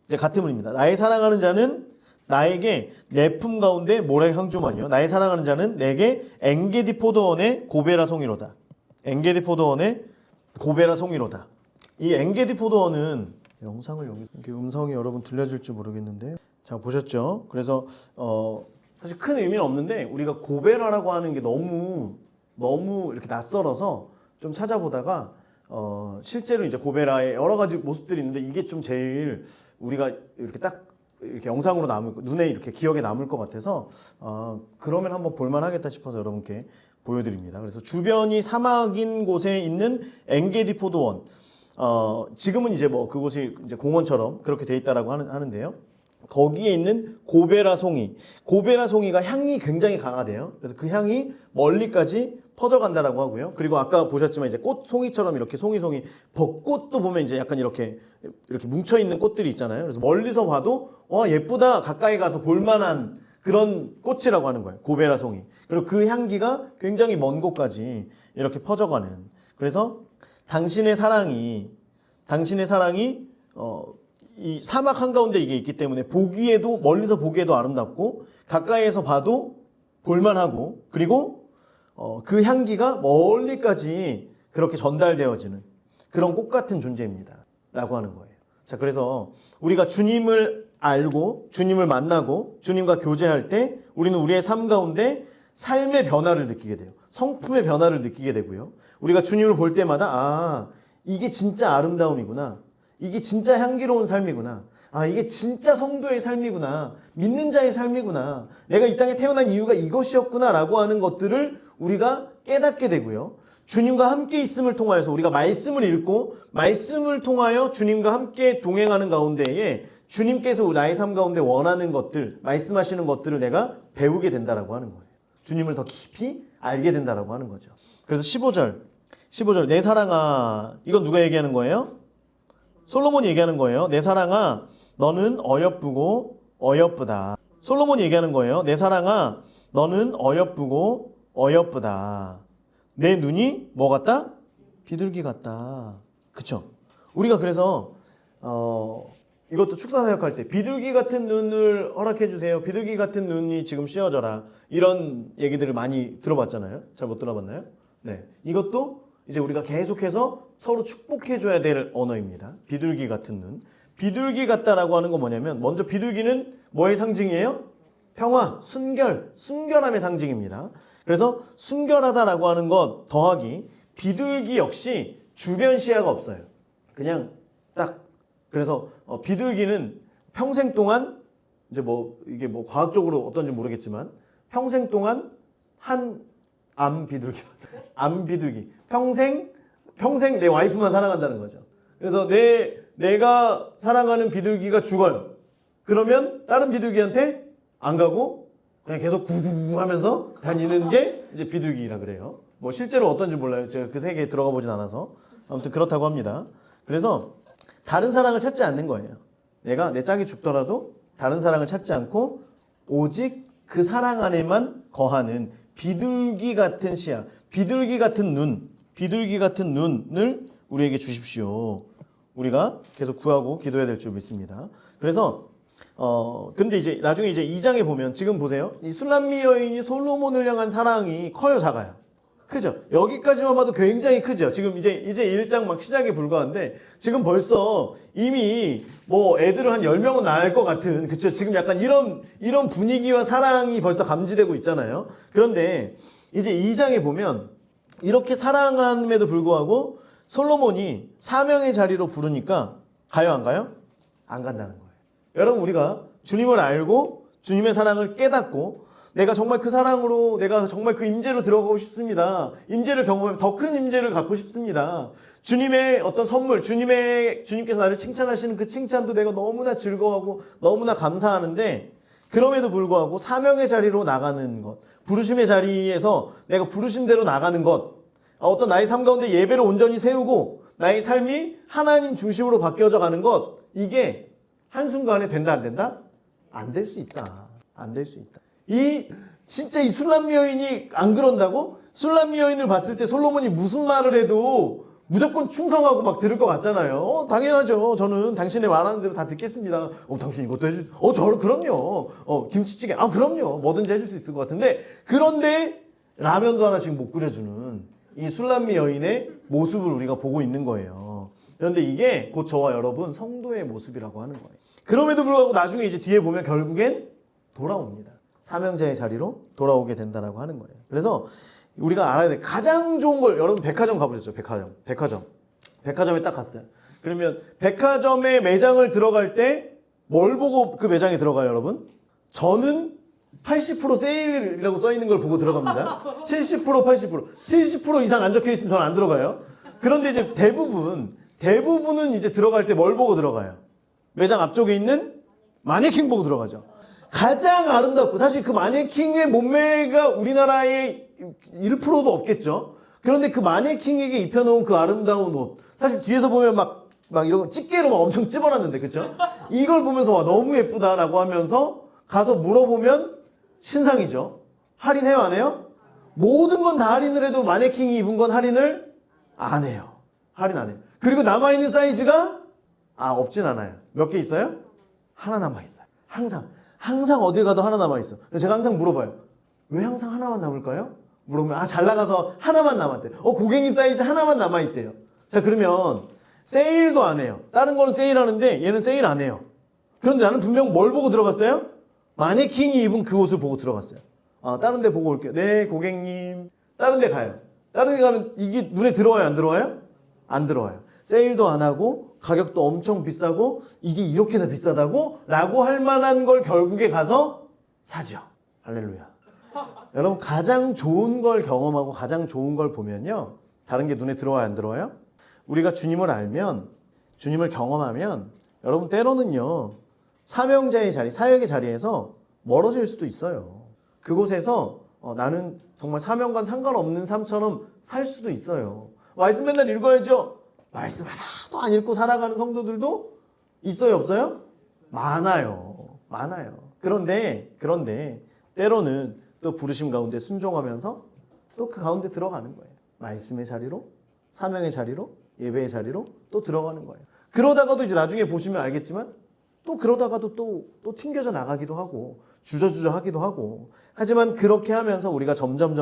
이제 같은 문입니다. 나의 사랑하는 자는 나에게 내 품 가운데 모래 향주만이요. 나의 사랑하는 자는 내게 엔게디 포도원의 고베라 송이로다. 엔게디 포도원의 고베라 송이로다. 이 엔게디 포도원은 영상을 여기 이렇게 음성이 여러분 들려질지 모르겠는데 자 보셨죠? 그래서 사실 큰 의미는 없는데 우리가 고베라라고 하는 게 너무 이렇게 낯설어서 좀 찾아보다가 실제로 이제 고베라의 여러 가지 모습들이 있는데 이게 좀 제일 우리가 이렇게 딱 이렇게 영상으로 눈에 이렇게 기억에 남을 것 같아서 그러면 한번 볼만하겠다 싶어서 여러분께 보여드립니다. 그래서 주변이 사막인 곳에 있는 엔게디 포도원 지금은 이제 뭐 그곳이 이제 공원처럼 그렇게 돼 있다라고 하는데요. 거기에 있는 고베라 송이가 향이 굉장히 강하대요. 그래서 그 향이 멀리까지 퍼져간다라고 하고요. 그리고 아까 보셨지만 이제 꽃 송이처럼 이렇게 송이 벚꽃도 보면 이제 약간 이렇게 뭉쳐 있는 꽃들이 있잖아요. 그래서 멀리서 봐도 와 예쁘다 가까이 가서 볼만한 그런 꽃이라고 하는 거예요. 고베라 송이. 그리고 그 향기가 굉장히 먼 곳까지 이렇게 퍼져가는. 그래서 당신의 사랑이 이 사막 한가운데 이게 있기 때문에 보기에도 멀리서 보기에도 아름답고 가까이에서 봐도 볼만하고 그리고 그 향기가 멀리까지 그렇게 전달되어지는 그런 꽃 같은 존재입니다 라고 하는 거예요. 자 그래서 우리가 주님을 알고 주님을 만나고 주님과 교제할 때 우리는 우리의 삶 가운데 삶의 변화를 느끼게 돼요. 성품의 변화를 느끼게 되고요. 우리가 주님을 볼 때마다 이게 진짜 아름다움이구나. 이게 진짜 향기로운 삶이구나. 이게 진짜 성도의 삶이구나. 믿는 자의 삶이구나. 내가 이 땅에 태어난 이유가 이것이었구나 라고 하는 것들을 우리가 깨닫게 되고요. 주님과 함께 있음을 통하여서 우리가 말씀을 읽고 말씀을 통하여 주님과 함께 동행하는 가운데에 주님께서 나의 삶 가운데 원하는 것들, 말씀하시는 것들을 내가 배우게 된다라고 하는 거예요. 주님을 더 깊이 알게 된다라고 하는 거죠. 그래서 15절 내 사랑아 이건 누가 얘기하는 거예요? 솔로몬이 얘기하는 거예요. 내 사랑아 너는 어여쁘고 어여쁘다. 솔로몬이 얘기하는 거예요. 내 사랑아 너는 어여쁘고 어여쁘다. 내 눈이 뭐 같다? 비둘기 같다. 그쵸? 우리가 그래서 이것도 축사사역할 때 비둘기 같은 눈을 허락해 주세요. 비둘기 같은 눈이 지금 씌워져라. 이런 얘기들을 많이 들어봤잖아요. 잘 못 들어봤나요? 네. 이것도 이제 우리가 계속해서 서로 축복해 줘야 될 언어입니다. 비둘기 같은 눈. 비둘기 같다라고 하는 건 뭐냐면 먼저 비둘기는 뭐의 상징이에요? 평화, 순결함의 상징입니다. 그래서 순결하다라고 하는 것 더하기 비둘기 역시 주변 시야가 없어요. 그냥 딱 그래서 비둘기는 평생 동안 이제 이게 과학적으로 어떤지 모르겠지만 평생 동안 암 비둘기 평생 내 와이프만 사랑한다는 거죠. 그래서 내가 사랑하는 비둘기가 죽어요. 그러면 다른 비둘기한테 안 가고 그냥 계속 구구구 하면서 다니는 게 이제 비둘기라 그래요. 실제로 어떤지 몰라요. 제가 그 세계에 들어가 보진 않아서. 아무튼 그렇다고 합니다. 그래서 다른 사랑을 찾지 않는 거예요. 내 짝이 죽더라도 다른 사랑을 찾지 않고 오직 그 사랑 안에만 거하는 비둘기 같은 시야, 비둘기 같은 눈을 우리에게 주십시오. 우리가 계속 구하고 기도해야 될 줄 믿습니다. 그래서 근데 이제 나중에 이제 2장에 보면 지금 보세요. 이 술람미 여인이 솔로몬을 향한 사랑이 커요, 작아요? 크죠? 여기까지만 봐도 굉장히 크죠? 지금 이제 1장 막 시작에 불과한데 지금 벌써 이미 뭐 애들을 한 10명은 낳을 것 같은, 그쵸? 지금 약간 이런 분위기와 사랑이 벌써 감지되고 있잖아요. 그런데 이제 2장에 보면 이렇게 사랑함에도 불구하고 솔로몬이 사명의 자리로 부르니까 가요, 안 가요? 안 간다는 거예요. 여러분, 우리가 주님을 알고 주님의 사랑을 깨닫고 내가 정말 그 사랑으로 내가 정말 그 임재로 들어가고 싶습니다. 임재를 경험하면 더 큰 임재를 갖고 싶습니다. 주님의 어떤 선물, 주님께서 나를 칭찬하시는 그 칭찬도 내가 너무나 즐거워하고 너무나 감사하는데, 그럼에도 불구하고 사명의 자리로 나가는 것, 부르심의 자리에서 내가 부르심대로 나가는 것, 어떤 나의 삶 가운데 예배를 온전히 세우고 나의 삶이 하나님 중심으로 바뀌어져 가는 것, 이게 한순간에 된다 안 된다? 안 될 수 있다. 안 될 수 있다. 진짜 이 술람미 여인이 안 그런다고? 술람미 여인을 봤을 때 솔로몬이 무슨 말을 해도 무조건 충성하고 막 들을 것 같잖아요. 당연하죠. 저는 당신의 말하는 대로 다 듣겠습니다. 당신 이것도 해줄 그럼요. 김치찌개. 그럼요. 뭐든지 해줄 수 있을 것 같은데, 그런데 라면도 하나씩 못 끓여주는 이 술람미 여인의 모습을 우리가 보고 있는 거예요. 그런데 이게 곧 저와 여러분 성도의 모습이라고 하는 거예요. 그럼에도 불구하고 나중에 이제 뒤에 보면 결국엔 돌아옵니다. 사명자의 자리로 돌아오게 된다라고 하는 거예요. 그래서 우리가 알아야 돼. 가장 좋은 걸, 여러분 백화점 가보셨죠? 백화점에 딱 갔어요. 그러면 백화점에 매장을 들어갈 때 뭘 보고 그 매장에 들어가요, 여러분? 저는 80% 세일이라고 써 있는 걸 보고 들어갑니다. 70%, 80%, 70% 이상 안 적혀 있으면 저는 안 들어가요. 그런데 이제 대부분은 이제 들어갈 때 뭘 보고 들어가요? 매장 앞쪽에 있는 마네킹 보고 들어가죠. 가장 아름답고, 사실 그 마네킹의 몸매가 우리나라에 1%도 없겠죠. 그런데 그 마네킹에게 입혀놓은 그 아름다운 옷, 사실 뒤에서 보면 막 이런 집게로 막 엄청 찝어놨는데, 그쵸? 이걸 보면서 와, 너무 예쁘다라고 하면서 가서 물어보면 신상이죠. 할인해요, 안 해요? 모든 건 다 할인을 해도 마네킹이 입은 건 할인을 안 해요. 할인 안 해요. 그리고 남아있는 사이즈가 없진 않아요. 몇 개 있어요? 하나 남아있어요. 항상 어딜 가도 하나 남아있어. 그래서 제가 항상 물어봐요. 왜 항상 하나만 남을까요? 물어보면 잘 나가서 하나만 남았대요. 고객님 사이즈 하나만 남아있대요. 자, 그러면 세일도 안 해요. 다른 거는 세일하는데 얘는 세일 안 해요. 그런데 나는 분명 뭘 보고 들어갔어요? 마네킹이 입은 그 옷을 보고 들어갔어요. 다른 데 보고 올게요. 네, 고객님. 다른 데 가요. 다른 데 가면 이게 눈에 들어와요, 안 들어와요? 안 들어와요. 세일도 안 하고 가격도 엄청 비싸고 이게 이렇게나 비싸다고? 라고 할 만한 걸 결국에 가서 사죠. 할렐루야. 여러분, 가장 좋은 걸 경험하고 가장 좋은 걸 보면요, 다른 게 눈에 들어와요, 안 들어와요? 우리가 주님을 알면, 주님을 경험하면 여러분 때로는요, 사명자의 자리, 사역의 자리에서 멀어질 수도 있어요. 그곳에서 나는 정말 사명과 상관없는 삶처럼 살 수도 있어요. 말씀 맨날 읽어야죠. 말씀 하나도 안 읽고 살아가는 성도들도 있어요, 없어요? 많아요. 그런데 때로는 또 부르심 가운데 순종하면서 또 그 가운데 들어가는 거예요. 말씀의 자리로, 사명의 자리로, 예배의 자리로 또 들어가는 거예요. 그러다가도 이제 나중에 보시면 알겠지만 또 그러다가도 또 튕겨져 나가기도 하고 주저주저 하기도 하고, 하지만 그렇게 하면서 우리가 점점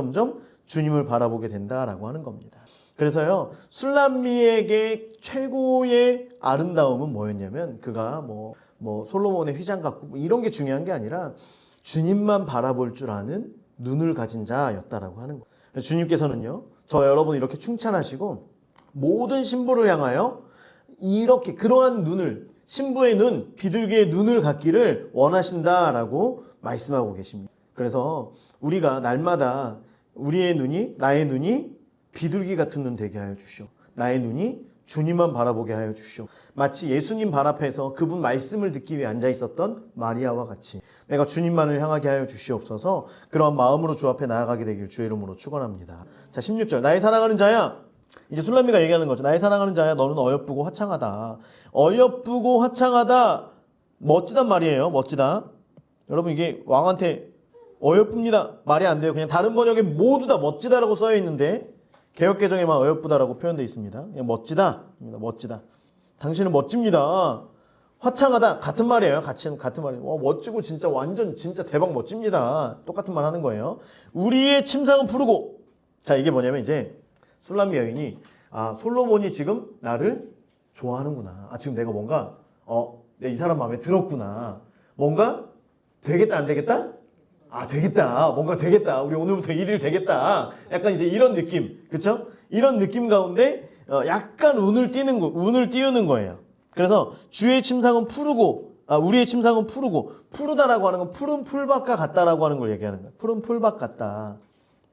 주님을 바라보게 된다라고 하는 겁니다. 그래서요, 술람미에게 최고의 아름다움은 뭐였냐면, 그가 뭐 솔로몬의 휘장 같고 이런 게 중요한 게 아니라 주님만 바라볼 줄 아는 눈을 가진 자였다라고 하는 거예요. 주님께서는요, 저 여러분 이렇게 충찬하시고 모든 신부를 향하여 이렇게 그러한 눈을, 신부의 눈, 비둘기의 눈을 갖기를 원하신다라고 말씀하고 계십니다. 그래서 우리가 날마다 우리의 눈이, 나의 눈이 비둘기 같은 눈 되게 하여 주시오. 나의 눈이 주님만 바라보게 하여 주시오. 마치 예수님 발 앞에서 그분 말씀을 듣기 위해 앉아 있었던 마리아와 같이 내가 주님만을 향하게 하여 주시옵소서. 그러한 마음으로 주 앞에 나아가게 되길 주의 이름으로 축원합니다. 자, 16절. 나의 사랑하는 자야. 이제 술람미가 얘기하는 거죠. 나의 사랑하는 자야, 너는 어여쁘고 화창하다. 어여쁘고 화창하다. 멋지단 말이에요. 멋지다. 여러분, 이게 왕한테 어여쁩니다 말이 안 돼요. 그냥 다른 번역에 모두 다 멋지다라고 써여 있는데 개역개정에만 어여쁘다라고 표현되어 있습니다. 멋지다. 멋지다. 당신은 멋집니다. 화창하다 같은 말이에요. 같은 말이에요. 와, 멋지고 진짜 완전 진짜 대박 멋집니다. 똑같은 말 하는 거예요. 우리의 침상은 푸르고. 자, 이게 뭐냐면 이제 술람미 여인이 솔로몬이 지금 나를 좋아하는구나. 지금 내가 뭔가 이 사람 마음에 들었구나. 뭔가 되겠다 안 되겠다? 되겠다. 뭔가 되겠다. 우리 오늘부터 일일 되겠다. 약간 이제 이런 느낌. 그렇죠? 이런 느낌 가운데 약간 운을 띄우는 거예요. 그래서 주의 침상은 푸르고 우리의 침상은 푸르고 푸르다라고 하는 건 푸른 풀밭과 같다라고 하는 걸 얘기하는 거예요. 푸른 풀밭 같다.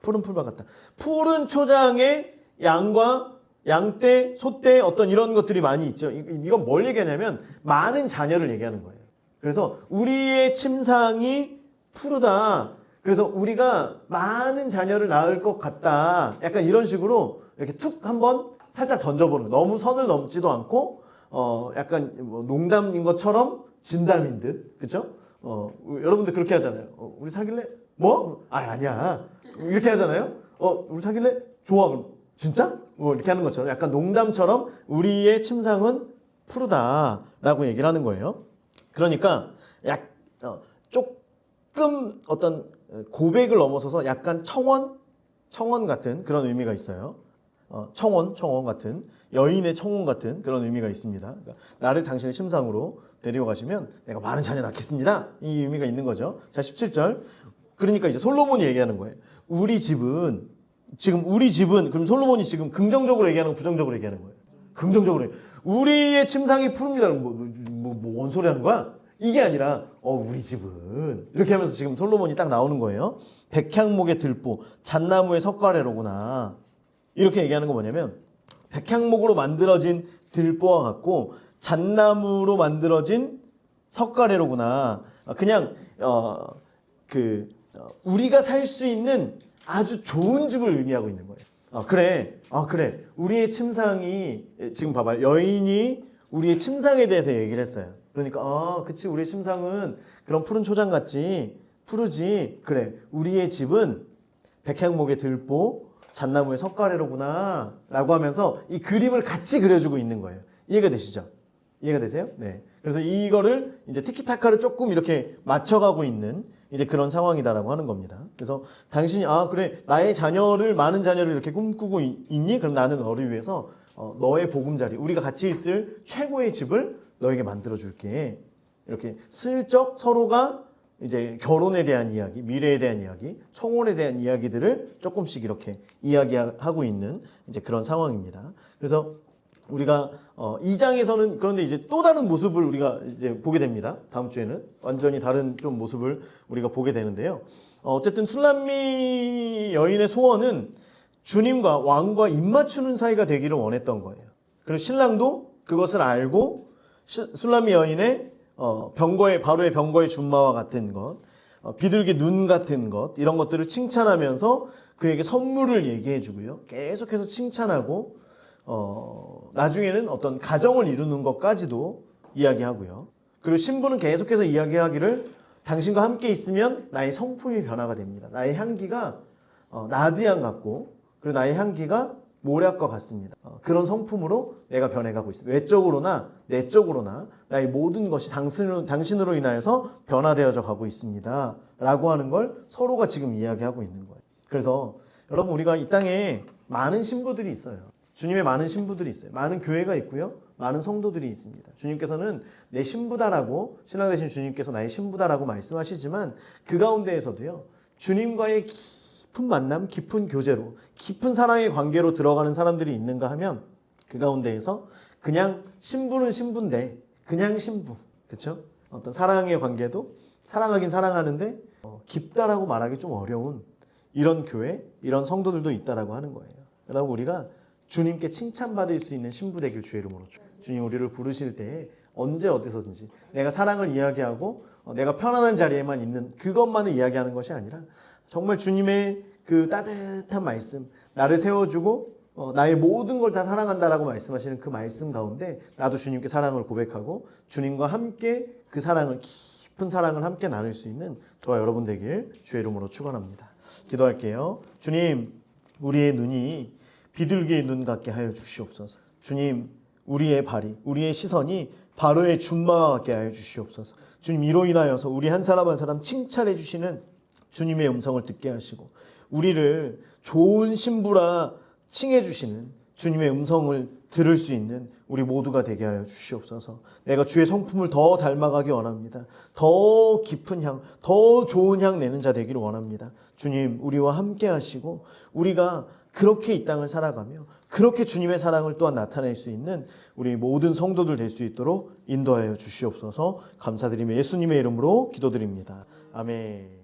푸른 풀밭 같다. 푸른 초장에 양과 양떼, 소떼 어떤 이런 것들이 많이 있죠. 이건 뭘 얘기하냐면 많은 자녀를 얘기하는 거예요. 그래서 우리의 침상이 푸르다. 그래서 우리가 많은 자녀를 낳을 것 같다. 약간 이런 식으로 이렇게 툭 한번 살짝 던져보는 거예요. 너무 선을 넘지도 않고 약간 뭐 농담인 것처럼 진담인 듯. 그렇죠? 여러분들 그렇게 하잖아요. 우리 사귈래? 뭐? 아니야. 이렇게 하잖아요. 우리 사귈래? 좋아. 그럼 진짜? 뭐 이렇게 하는 것처럼 약간 농담처럼 우리의 침상은 푸르다라고 얘기를 하는 거예요. 그러니까 조금 어떤 고백을 넘어서서 약간 청원 같은 그런 의미가 있어요. 청원 같은 여인의 청원 같은 그런 의미가 있습니다. 그러니까 나를 당신의 침상으로 데리고 가시면 내가 많은 자녀 낳겠습니다. 이 의미가 있는 거죠. 자, 17절. 그러니까 이제 솔로몬이 얘기하는 거예요. 우리 집은 그럼 솔로몬이 지금 긍정적으로 얘기하는 거 부정적으로 얘기하는 거예요. 긍정적으로 우리의 침상이 푸릅니다. 뭔 소리 하는 거야? 이게 아니라 우리 집은 이렇게 하면서 지금 솔로몬이 딱 나오는 거예요. 백향목의 들보, 잣나무의 석가래로구나. 이렇게 얘기하는 거 뭐냐면 백향목으로 만들어진 들보와 같고 잣나무로 만들어진 석가래로구나. 그냥 우리가 살 수 있는 아주 좋은 집을 의미하고 있는 거예요. 그래. 우리의 침상이 지금 봐봐요. 여인이 우리의 침상에 대해서 얘기를 했어요. 그러니까 그치 우리의 침상은 그런 푸른 초장 같지 푸르지. 그래. 우리의 집은 백향목의 들보, 잣나무의 석가래로구나 라고 하면서 이 그림을 같이 그려주고 있는 거예요. 이해가 되시죠? 이해가 되세요? 네. 그래서 이거를 이제 티키타카를 조금 이렇게 맞춰가고 있는 이제 그런 상황이다라고 하는 겁니다. 그래서 당신이 그래 나의 많은 자녀를 이렇게 꿈꾸고 있니? 그럼 나는 너를 위해서 너의 보금자리, 우리가 같이 있을 최고의 집을 너에게 만들어 줄게. 이렇게 슬쩍 서로가 이제 결혼에 대한 이야기, 미래에 대한 이야기, 청혼에 대한 이야기들을 조금씩 이렇게 이야기하고 있는 이제 그런 상황입니다. 그래서 우리가 2장에서는 그런데 이제 또 다른 모습을 우리가 이제 보게 됩니다. 다음 주에는 완전히 다른 좀 모습을 우리가 보게 되는데요. 어쨌든 술람미 여인의 소원은 주님과 왕과 입맞추는 사이가 되기를 원했던 거예요. 그리고 신랑도 그것을 알고 술람미 여인의 바로의 병거의 준마와 같은 것, 비둘기 눈 같은 것 이런 것들을 칭찬하면서 그에게 선물을 얘기해 주고요. 계속해서 칭찬하고 나중에는 어떤 가정을 이루는 것까지도 이야기하고요. 그리고 신부는 계속해서 이야기하기를 당신과 함께 있으면 나의 성품이 변화가 됩니다. 나의 향기가 나디안 같고 그리고 나의 향기가 모략과 같습니다. 그런 성품으로 내가 변해가고 있습니다. 외적으로나 내적으로나 나의 모든 것이 당신으로 인하여서 변화되어져 가고 있습니다. 라고 하는 걸 서로가 지금 이야기하고 있는 거예요. 그래서 여러분 우리가 이 땅에 많은 신부들이 있어요. 주님의 많은 신부들이 있어요. 많은 교회가 있고요. 많은 성도들이 있습니다. 주님께서는 내 신부다라고 신랑 되신 주님께서 나의 신부다라고 말씀하시지만 그 가운데에서도요. 주님과의 깊은 만남, 깊은 교제로 깊은 사랑의 관계로 들어가는 사람들이 있는가 하면 그 가운데에서 그냥 신부는 신부인데 그냥 신부. 그렇죠? 어떤 사랑의 관계도 사랑하긴 사랑하는데 깊다라고 말하기 좀 어려운 이런 교회, 이런 성도들도 있다라고 하는 거예요. 여러분 우리가 주님께 칭찬받을 수 있는 신부 되길 주의 이름으로 주님 우리를 부르실 때에 언제 어디서든지 내가 사랑을 이야기하고 내가 편안한 자리에만 있는 그것만을 이야기하는 것이 아니라 정말 주님의 그 따뜻한 말씀 나를 세워주고 나의 모든 걸 다 사랑한다라고 말씀하시는 그 말씀 가운데 나도 주님께 사랑을 고백하고 주님과 함께 그 사랑을 깊은 사랑을 함께 나눌 수 있는 저와 여러분 되길 주의 이름으로 축원합니다. 기도할게요. 주님 우리의 눈이 비둘기의 눈 같게 하여 주시옵소서. 주님 우리의 발이, 우리의 시선이 바로의 준마와 같게 하여 주시옵소서. 주님, 이로 인하여서 우리 한 사람 한 사람 칭찬해 주시는 주님의 음성을 듣게 하시고 우리를 좋은 신부라 칭해 주시는 주님의 음성을 들을 수 있는 우리 모두가 되게 하여 주시옵소서. 내가 주의 성품을 더 닮아가기 원합니다. 더 깊은 향, 더 좋은 향 내는 자 되기를 원합니다. 주님, 우리와 함께 하시고 우리가 그렇게 이 땅을 살아가며 그렇게 주님의 사랑을 또한 나타낼 수 있는 우리 모든 성도들 될 수 있도록 인도하여 주시옵소서. 감사드리며 예수님의 이름으로 기도드립니다. 아멘.